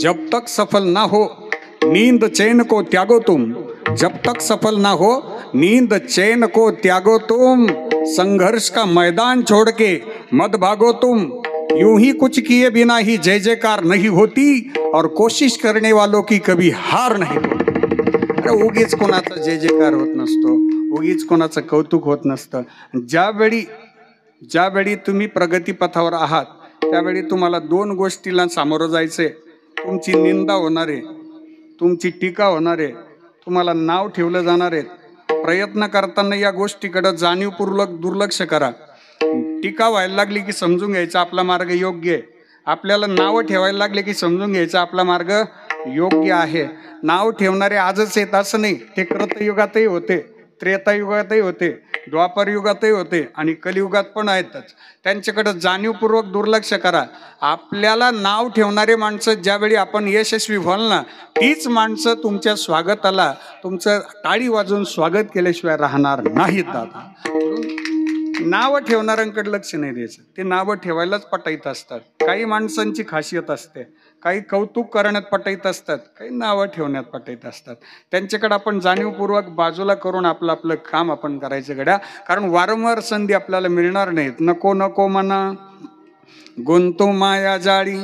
जब तक सफल ना हो नींद चैन को त्यागो तुम. जब तक सफल ना हो नींद चैन को त्यागो तुम. संघर्ष का मैदान छोड़ के मत भागो तुम. यूं ही कुछ किए बिना ही जय जयकार नहीं होती और कोशिश करने वालों की कभी हार नहीं होती. अरे उगीच कोणाचा जय जयकार होत नसतो, उगीच कोणाचं कौतुक होत नसतं. ज्यावेळी तुम्ही प्रगतीपथावर आहात त्यावेळी तुम्हाला 2 गोष्टीला सामोरं जायचंय. तुमची निंदा होणार आहे, तुमची टीका होणार आहे, तुम्हाला नाव ठेवलं जाणार आहे. प्रयत्न करताना या गोष्टीकडे जाणीवपूर्वक दुर्लक्ष करा. टीका व्हायला लागली की समजून घ्यायचा आपला मार्ग योग्य आहे. आपल्याला नावं ठेवायला लागले की समजून घ्यायचा आपला मार्ग योग्य आहे. नाव ठेवणारे आजच येत असं नाही, ते कृतयुगातही होते, त्रेतायुगातही होते, द्वापर युगातही होते आणि कलियुगात पण आहेतच. त्यांच्याकडे जाणीवपूर्वक दुर्लक्ष करा. आपल्याला नाव ठेवणारे माणसं ज्यावेळी आपण यशस्वी व्हाल ना, तीच माणसं तुमच्या स्वागताला तुमचं टाळी वाजवून स्वागत केल्याशिवाय राहणार नाहीत दादा. नावं ठेवणाऱ्यांकडे लक्ष नाही द्यायचं. ते नावं ठेवायलाच पटाईत असतात. काही माणसांची खासियत असते, काही कौतुक करण्यात पटाईत असतात, काही नावं ठेवण्यात पटाईत असतात. त्यांच्याकडे आपण जाणीवपूर्वक बाजूला करून आपलं आपलं काम आपण करायचं गड्या. कारण वारंवार संधी आपल्याला मिळणार नाहीत. नको नको म्हणा गुंतो माया जाळी,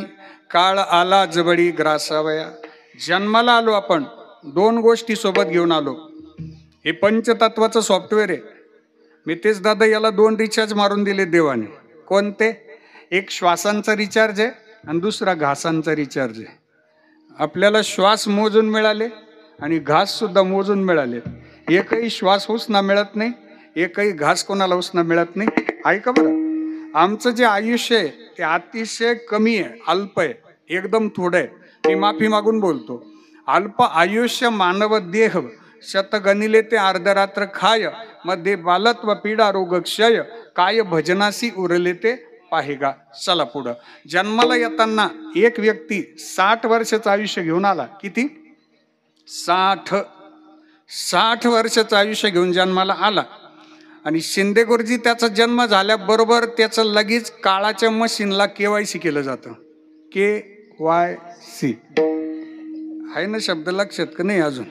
काळ आला जबडी ग्रासावया. जन्माला आलो आपण 2 गोष्टी सोबत घेऊन आलो. हे पंचतत्वाचं सॉफ्टवेअर आहे. मी तेच दादा याला 2 रिचार्ज मारून दिले देवाने. कोणते? एक श्वासांचा रिचार्ज आहे आणि दुसरा घासांचा रिचार्ज आहे. आपल्याला श्वास मोजून मिळाले आणि घास सुद्धा मोजून मिळाले. एकही श्वास उसना मिळत नाही, एकही घास कोणाला उसना मिळत नाही. ऐका बरं, आमचं जे आयुष्य आहे ते अतिशय कमी आहे, अल्प आहे, एकदम थोडं आहे. मी माफी मागून बोलतो. अल्प आयुष्य मानव देह शत गणिले ते अर्धरात्र खाय. मध्ये बालत्व पीडा रोग क्षय, काय भजनासी उरले ते पाहेगा. चला पुढं. जन्माला येताना एक व्यक्ती 60 वर्षाचं आयुष्य घेऊन आला. किती? 60 वर्षाचं आयुष्य घेऊन जन्माला आला. आणि शिंदे गुरुजी त्याचा जन्म झाल्याबरोबर त्याचं लगेच काळाच्या मशीनला KYC केलं जातं. KYC आहे ना शब्द लक्षात का नाही अजून?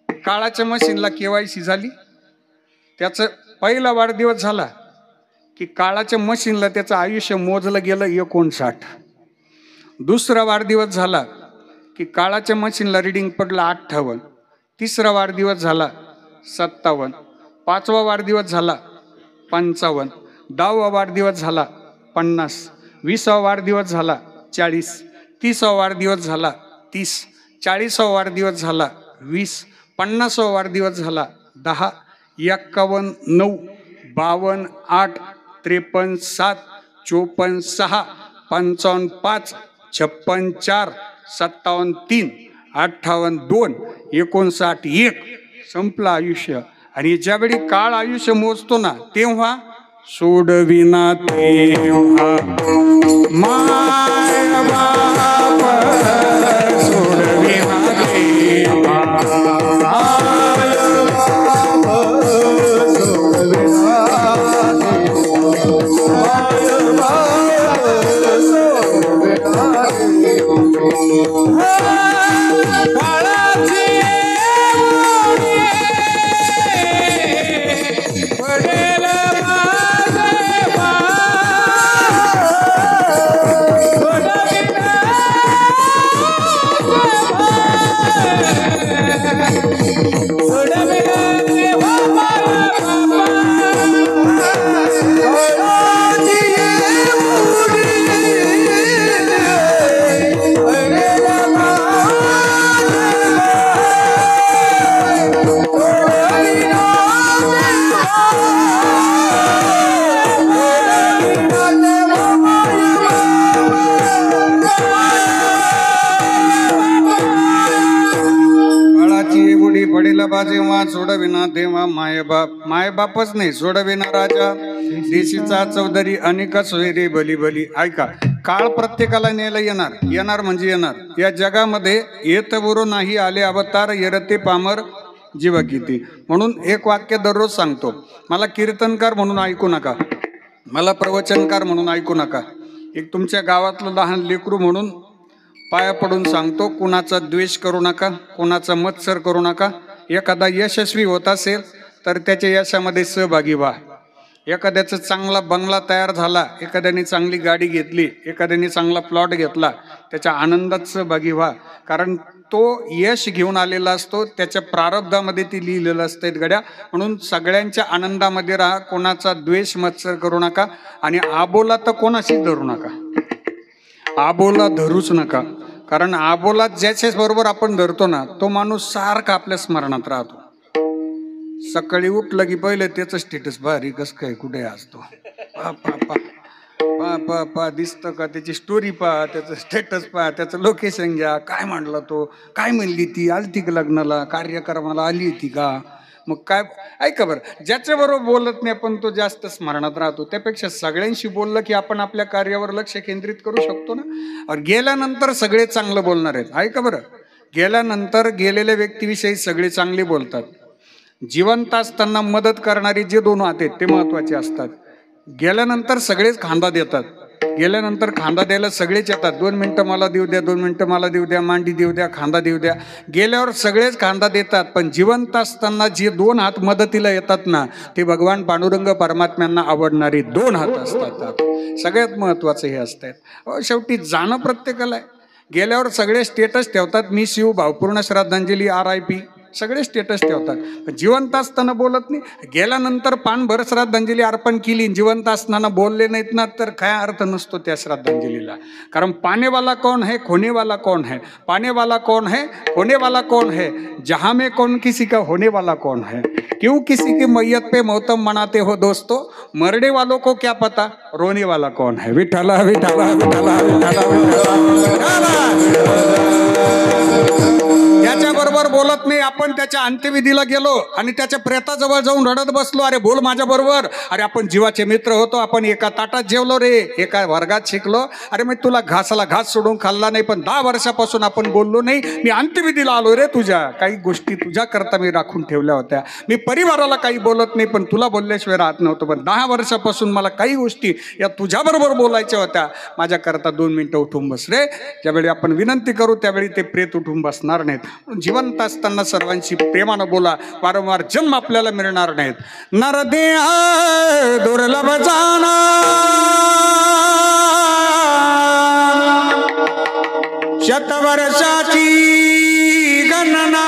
काळाच्या मशीनला KYC झाली. त्याचं पहिला वाढदिवस झाला की काळाच्या मशीनला त्याचं आयुष्य मोजलं गेलं 59. दुसरा वाढदिवस झाला की काळाच्या मशीनला रिडिंग पडलं 58. तिसरा वाढदिवस झाला 57. 5वा वाढदिवस झाला 55. 10वा वाढदिवस झाला 50. 20वा वाढदिवस झाला 40. 30वा वाढदिवस झाला 30. 40वा वाढदिवस झाला 20. 50वा वाढदिवस झाला 10. 51, 9, 52, 8, 53, 7, 54, 6, 55, 5, 56, 4, 57, 3, 58, 2, 59, 1 संपलं आयुष्य. आणि ज्यावेळी काळ आयुष्य मोजतो ना तेव्हा सोडविना तेव्हा माय बाप सोडविना तेव्हा जेव्हा सोडविना तेव्हा मायबाप. मायबापच नाही, सोडविना राजा देशीचा चौधरी अनेक सोयरे भली भली. ऐका, काळ प्रत्येकाला न्यायला येणार म्हणजे येणार. या जगामध्ये येत बरो नाही आले अवतार, येरते पामर जीव किती. म्हणून एक वाक्य दररोज सांगतो, मला कीर्तनकार म्हणून ऐकू नका, मला प्रवचनकार म्हणून ऐकू नका. एक तुमच्या गावातलं लहान लेकरू म्हणून पाया पडून सांगतो, कुणाचा द्वेष करू नका, कुणाचा मत्सर करू नका. एखादा यशस्वी होत असेल तर त्याच्या यशामध्ये सहभागी व्हा. एखाद्याचा चांगला बंगला तयार झाला, एखाद्याने चांगली गाडी घेतली, एखाद्याने चांगला प्लॉट घेतला, त्याच्या आनंदात सहभागी व्हा. कारण तो यश घेऊन आलेला असतो, त्याच्या प्रारब्धामध्ये ती लिहिलेलं असतं गड्या. म्हणून सगळ्यांच्या आनंदामध्ये राहा, कोणाचा द्वेष मत्सर करू नका. आणि आबोला तर कोणाशीच धरू नका, आबोला धरूच नका. कारण आबोला ज्याच्याच बरोबर आपण धरतो ना, तो माणूस सारखा आपल्या स्मरणात राहतो. सकाळी उठलं की पहिले त्याचं स्टेटस भारी कसं काय, कुठे असतो, पा पा पा पा पा पा दिसतं का, त्याची स्टोरी पहा, त्याचं स्टेटस पहा, त्याचं लोकेशन घ्या, काय म्हणला तो, काय म्हणली ती, आलती का लग्नाला, कार्यक्रमाला आली होती का, मग काय. ऐका बरं, ज्याच्याबरोबर बोलत नाही आपण तो जास्त स्मरणात राहतो. त्यापेक्षा सगळ्यांशी बोललं की आपण आपल्या कार्यावर लक्ष केंद्रित करू शकतो ना. गेल्यानंतर सगळे चांगलं बोलणार आहेत. ऐका बरं, गेल्यानंतर गेलेल्या व्यक्तीविषयी सगळे चांगले बोलतात. जिवंत असताना मदत करणारे जे दोन हात आहेत ते महत्वाचे असतात. गेल्यानंतर सगळेच खांदा देतात, गेल्यानंतर खांदा द्यायला सगळेच येतात. 2 मिनिटं मला देऊ द्या, 2 मिनिटं मला देऊ द्या, मांडी देऊ द्या, खांदा देऊ द्या. गेल्यावर सगळेच खांदा देतात. पण जिवंत असताना जे 2 हात मदतीला येतात ना, ते भगवान पांडुरंग परमात्म्यांना आवडणारे 2 हात असतात. सगळ्यात महत्वाचं हे असतात. शेवटी जाणं प्रत्येकाला आहे. गेल्यावर सगळे स्टेटस ठेवतात, मी शिव, भावपूर्ण श्रद्धांजली, RIP, सगळे स्टेटस ठेवतात. जिवंत असताना बोलत नाही. गेल्यानंतर पानभर श्रद्धांजली अर्पण केली, जिवंत असताना बोलले नाहीत ना, तर काय अर्थ नसतो त्या श्रद्धांजलीला. कारण पानेवाला कौन है, खोनेवाला कौन है, पानेवाला कौन है, खोनेवाला कौन है, जहां में कौन किसी का होने वाला कौन है. क्यों किसी की मैयत पे मोहतम मनाते हो दोस्तों, मरने वालों को क्या पता रोने वाला कौन है. विठ्ठला विठ्ठला विठ्ठला विठ्ठला विठ्ठला. त्याच्याबरोबर बोलत नाही आपण. त्याच्या अंत्यविधीला गेलो आणि त्याच्या प्रेताजवळ जाऊन रडत बसलो, अरे बोल माझ्या बरोबर, अरे आपण जीवाचे मित्र होतो, आपण एका ताटात जेवलो रे, एका वर्गात शिकलो, अरे मी तुला घासाला घास सोडून खाल्ला नाही, पण 10 वर्षापासून आपण बोललो नाही. मी अंत्यविधीला आलो रे तुझ्या, काही गोष्टी तुझ्या करता मी राखून ठेवल्या होत्या. मी परिवाराला काही बोलत नाही, पण तुला बोलल्याशिवाय राहत नव्हतं. पण 10 वर्षापासून मला काही गोष्टी या तुझ्याबरोबर बोलायच्या होत्या. माझ्या करता 2 मिनिटं उठून बस रे. ज्यावेळी आपण विनंती करू त्यावेळी ते प्रेत उठून बसणार नाहीत. जिवंत असताना सर्वांशी प्रेमानं बोला. वारंवार जन्म आपल्याला मिळणार नाहीत. नरदेह दुर्लभ जाना, शतवर्षाची गणना,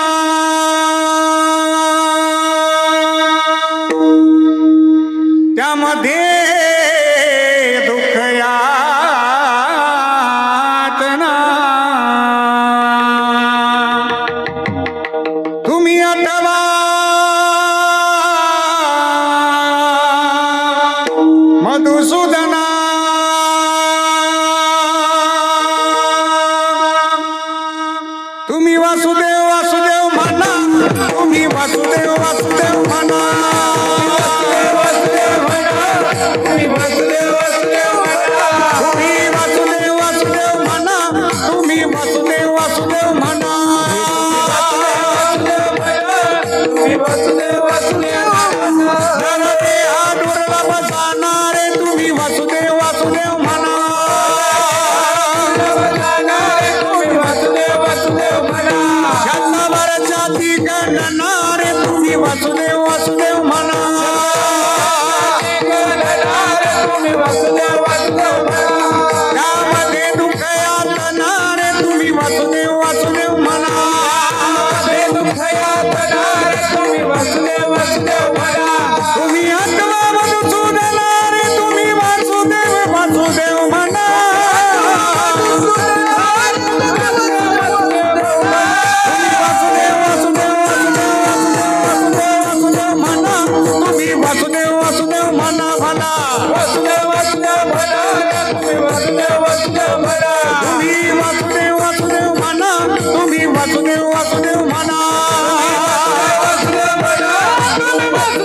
त्यामध्ये दुःख यातना. तुम्ही आठवा मधुसूदना, तुम्ही वासुदेव वासुदेव म्हणा, तुम्ही वासुदेव वासुदेव म्हणा, तुम्ही वासुदेव वासुदेव म्हणा, तुम्ही वासुदेव वासुदेव म्हणा, तुम्ही वासुदेव वासुदेव म्हणा, तुम्ही वासुदेव वासुदेव म्हणा. नरदेह दुर्लभ जाणारे तुम्ही वासुदेव वासुदेव म्हणा, तुम्ही वासुदेव वासुदेव म्हणा. शतवर्षाची गणना रे तुम्ही वासुदेव वासुदेव म्हणा, तुम्ही वासुदेव वासुदेव म्हणा. त्यामध्ये दुःख यातना रे तुम्ही वासुदेव वासुदेव म्हणा, दुःख यातना रे तुम्ही वासुदेव वासुदेव म्हणा. तुम्ही आत्मा मधुसूदना रे तुम्ही वासुदेव वासुदेव म्हणा, वासुदेव वासुदेव म्हणा भला, वासुदेव वासुदेव म्हणा, तुम्ही वासुदेव वासुदेव म्हणा, तुम्ही वासुदेव वासुदेव म्हणा, तुम्ही वासुदेव वासुदेव म्हणा, वासुदेव म्हणा, तुम्ही वासुदेव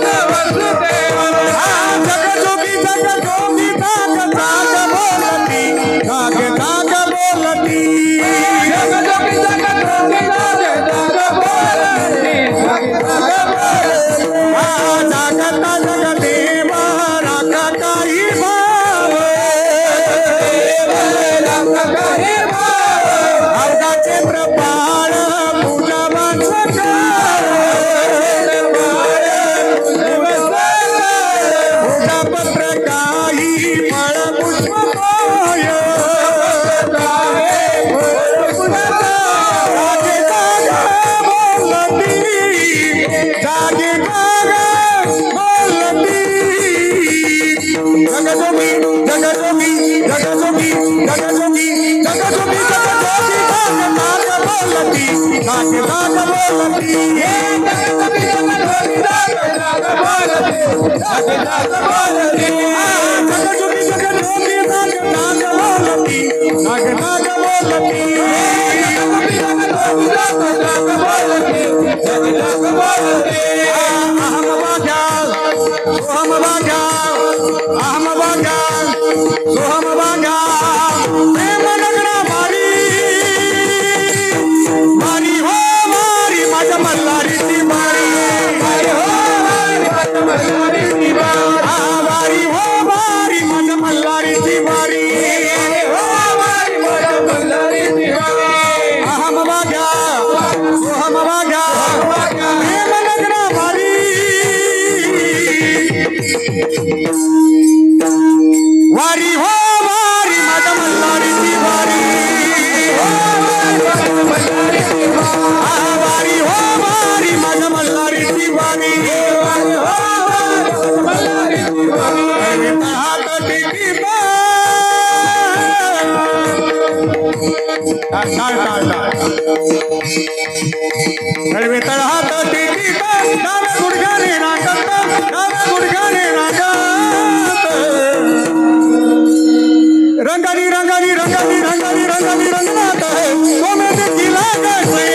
रंगानी रंगानी रंगानी रंगानी रंगानी रंगनाथ है तो मैं दिखला कैसे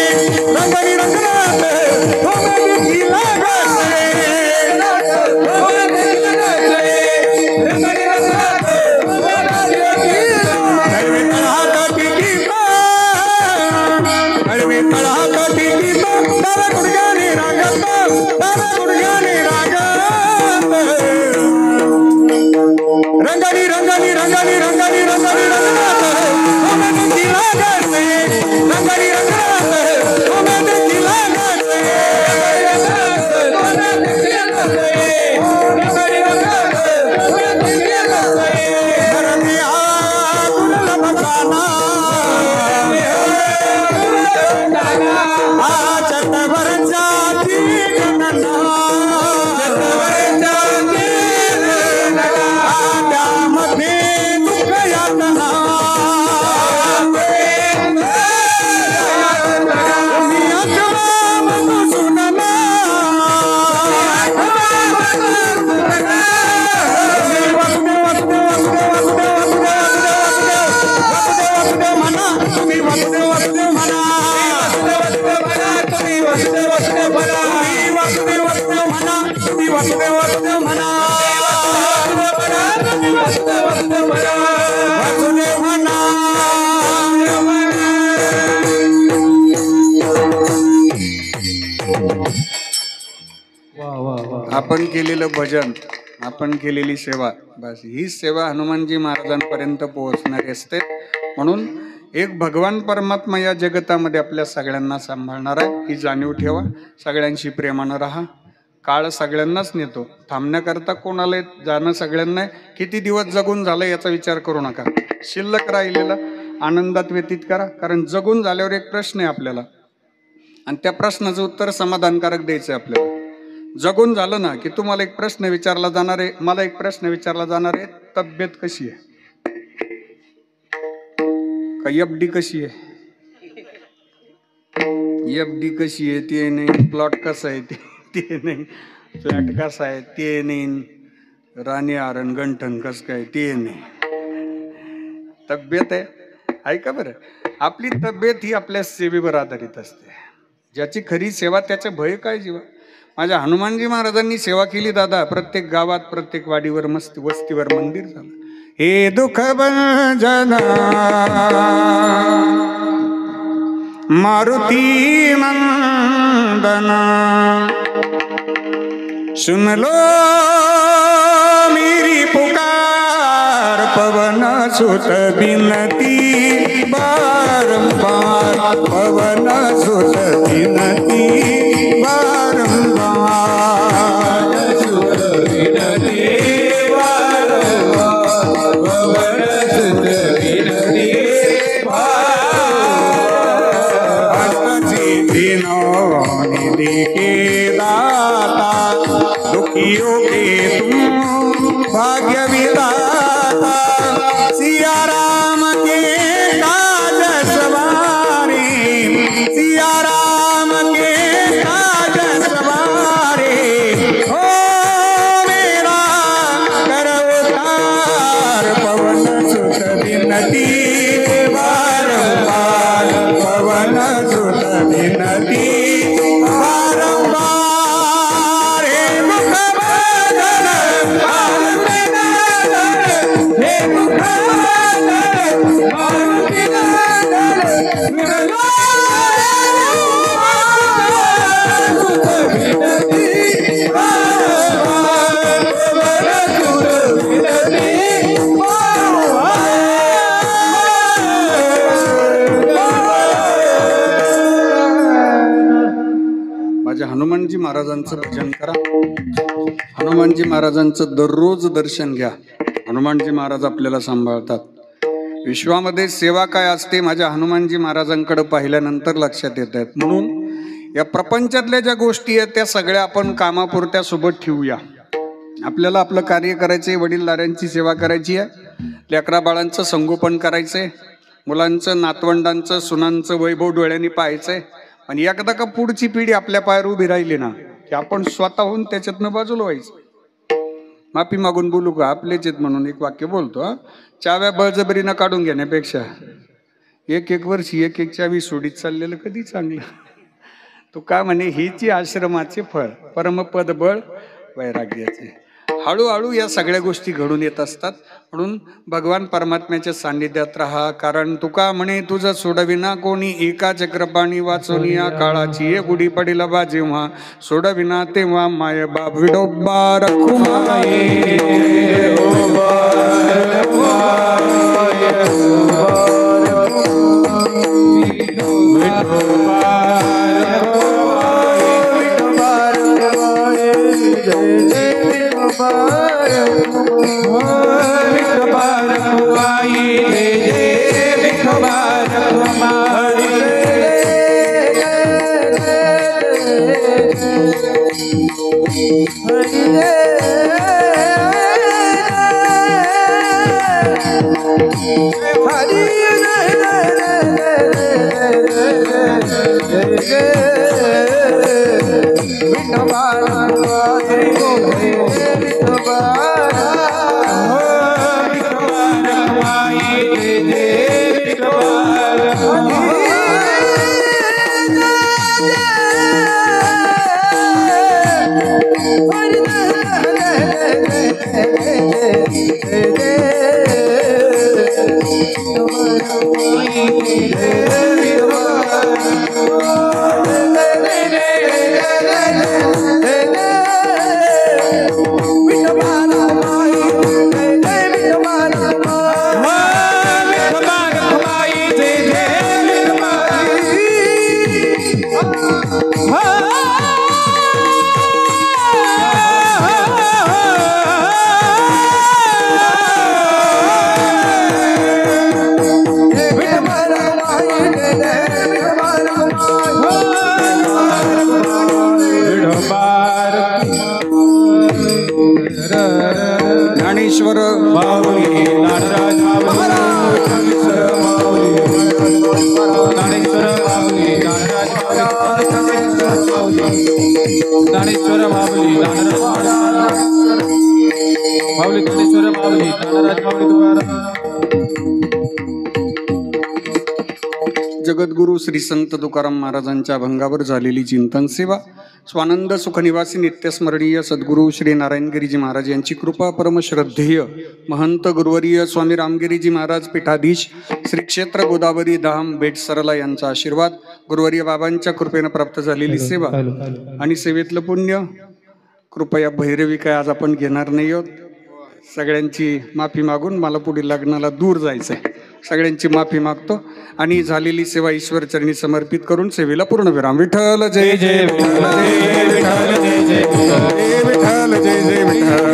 रंगानी रंगनाथ है तो मैं दिखला कैसे तो मैं दिखला कैसे रंगानी रंगनाथ है तो मैं दिखला अरे तड़ा कटी की तारा गुड़गाने रागत रंगानी रंगानी रंगानी रंगानी रंगानी रंगनाथ है तो मैं दिखला कैसे रंगानी रंगनाथ है तो मैं दिखला कैसे तो मैं दिखला कैसे रंगानी रंगनाथ है तो मैं दिखला कैसे रंगिया गुल बचाना आ चतवर जाती गणना आपण केलेलं भजन, आपण केलेली सेवा, बस ही सेवा हनुमानजी महाराजांपर्यंत पोहोचणारी असते. म्हणून एक भगवान परमात्मा या जगतामध्ये आपल्या सगळ्यांना सांभाळणार आहे ही जाणीव ठेवा. सगळ्यांशी प्रेमानं राहा. काळ सगळ्यांनाच नेतो, थांबण्याकरता कोणाला जाणं सगळ्यांना. किती दिवस जगून झालं याचा विचार करू नका. शिल्लक राहिलेला आनंदात व्यतीत करा. कारण जगून झाल्यावर एक प्रश्न आहे आपल्याला आणि त्या प्रश्नाचं उत्तर समाधानकारक द्यायचं आहे आपल्याला. जगून झालं ना की तुम्हाला एक प्रश्न विचारला जाणार आहे, मला एक प्रश्न विचारला जाणार आहे, तब्येत कशी आहे, का एफडी कशी आहे, एफडी कशी आहे ते नाही, प्लॉट कसा आहे ते नाही, फ्लॅट कसा आहे ते नाही, राणी आरण गंठन कस काय ते नाही. तब्येत आहे का बरं. आपली तब्येत ही आपल्या सेवेवर आधारित असते. ज्याची खरी सेवा त्याचे भय काय जीवा. माझ्या हनुमानजी महाराजांनी सेवा केली दादा. प्रत्येक गावात प्रत्येक वाडीवर मस्त वस्तीवर मंदिर झालं. हे दुःख भंजना मारुती नंदना सुन लो मेरी पुकार पवन सुत बिनती बारंबार पवन सुत बिनती दुखियों के तुम भाग्य विधाता सिया राम के काज सवारी सिया राम माझ्या हनुमानजी महाराजांचं भजन करा. हनुमानजी महाराजांचं दररोज दर्शन घ्या. हनुमानजी महाराज आपल्याला सांभाळतात. विश्वामध्ये सेवा काय असते माझ्या हनुमानजी महाराजांकडे पाहिल्यानंतर लक्षात येत आहेत. म्हणून या प्रपंचातल्या ज्या गोष्टी आहेत त्या सगळ्या आपण कामापुरत्या सोबत ठेवूया. आपल्याला आपलं कार्य करायचे, वडीलधाऱ्यांची सेवा करायची आहे, लेकरा बाळांचं संगोपन करायचंय, मुलांचं नातवंडांचं सुनांचं वैभव डोळ्यांनी पाहायचंय. आणि एकदा का पुढची पिढी आपल्या पायावर उभी राहिली ना की आपण स्वतःहून त्याच्यातनं बाजूला व्हायचं. माफी मागून बोलू का आपलेच आहेत म्हणून एक वाक्य बोलतो. चाव्या बळजबरीनं काढून घेण्यापेक्षा एक वर्षी एक चावी सोडीत चाललेलं कधी चांगलं. तो का म्हणे हीची आश्रमाचे फळ परमपद बळ वैराग्याचे. हळूहळू या सगळ्या गोष्टी घडून येत असतात. म्हणून भगवान परमात्म्याच्या सान्निध्यात राहा. कारण तुका म्हणे तुझं सोडविना कोणी एका चक्रपाणी वाचून या काळाची एक उडी पडेल बा जेव्हा सोडविना तेव्हा माय बाप विडोबा रखुमाये ज्ञानेश्वर माऊली नाराज ज्ञानेश्वर माऊली माऊली ज्ञानेश्वर माऊली नाराज माऊली तुकाराम. जगद्गुरु श्री संत तुकाराम महाराजांच्या अभंगावर झालेली चिंतन सेवा स्वानंद सुखनिवासी नित्यस्मरणीय सद्गुरु श्री नारायणगिरीजी महाराज यांची कृपा परमश्रद्धेय महंत गुरुवर्य स्वामी रामगिरीजी महाराज पीठाधीश श्री क्षेत्र गोदावरी धाम बेट सरला यांचा आशीर्वाद गुरुवर्य बाबांच्या कृपेनं प्राप्त झालेली सेवा आणि सेवेतलं पुण्य. कृपया भैरवी काय आज आपण घेणार नाही आहोत. सगळ्यांची माफी मागून मला पुढील लग्नाला दूर जायचंय. सगळ्यांची माफी मागतो आणि झालेली सेवा ईश्वर चरणी समर्पित करून सेवेला पूर्ण विराम. विठ्ठल जय जय विठ्ठल जय विठ्ठल जय जय विठ्ठल जय जय विठ्ठल.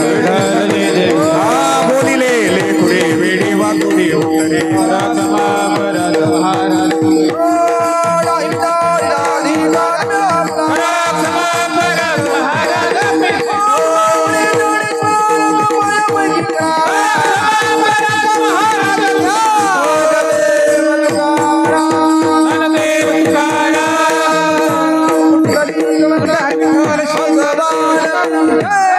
हा बोलिले लेकुरे वेडी वाकुडी उत्तरे Hey!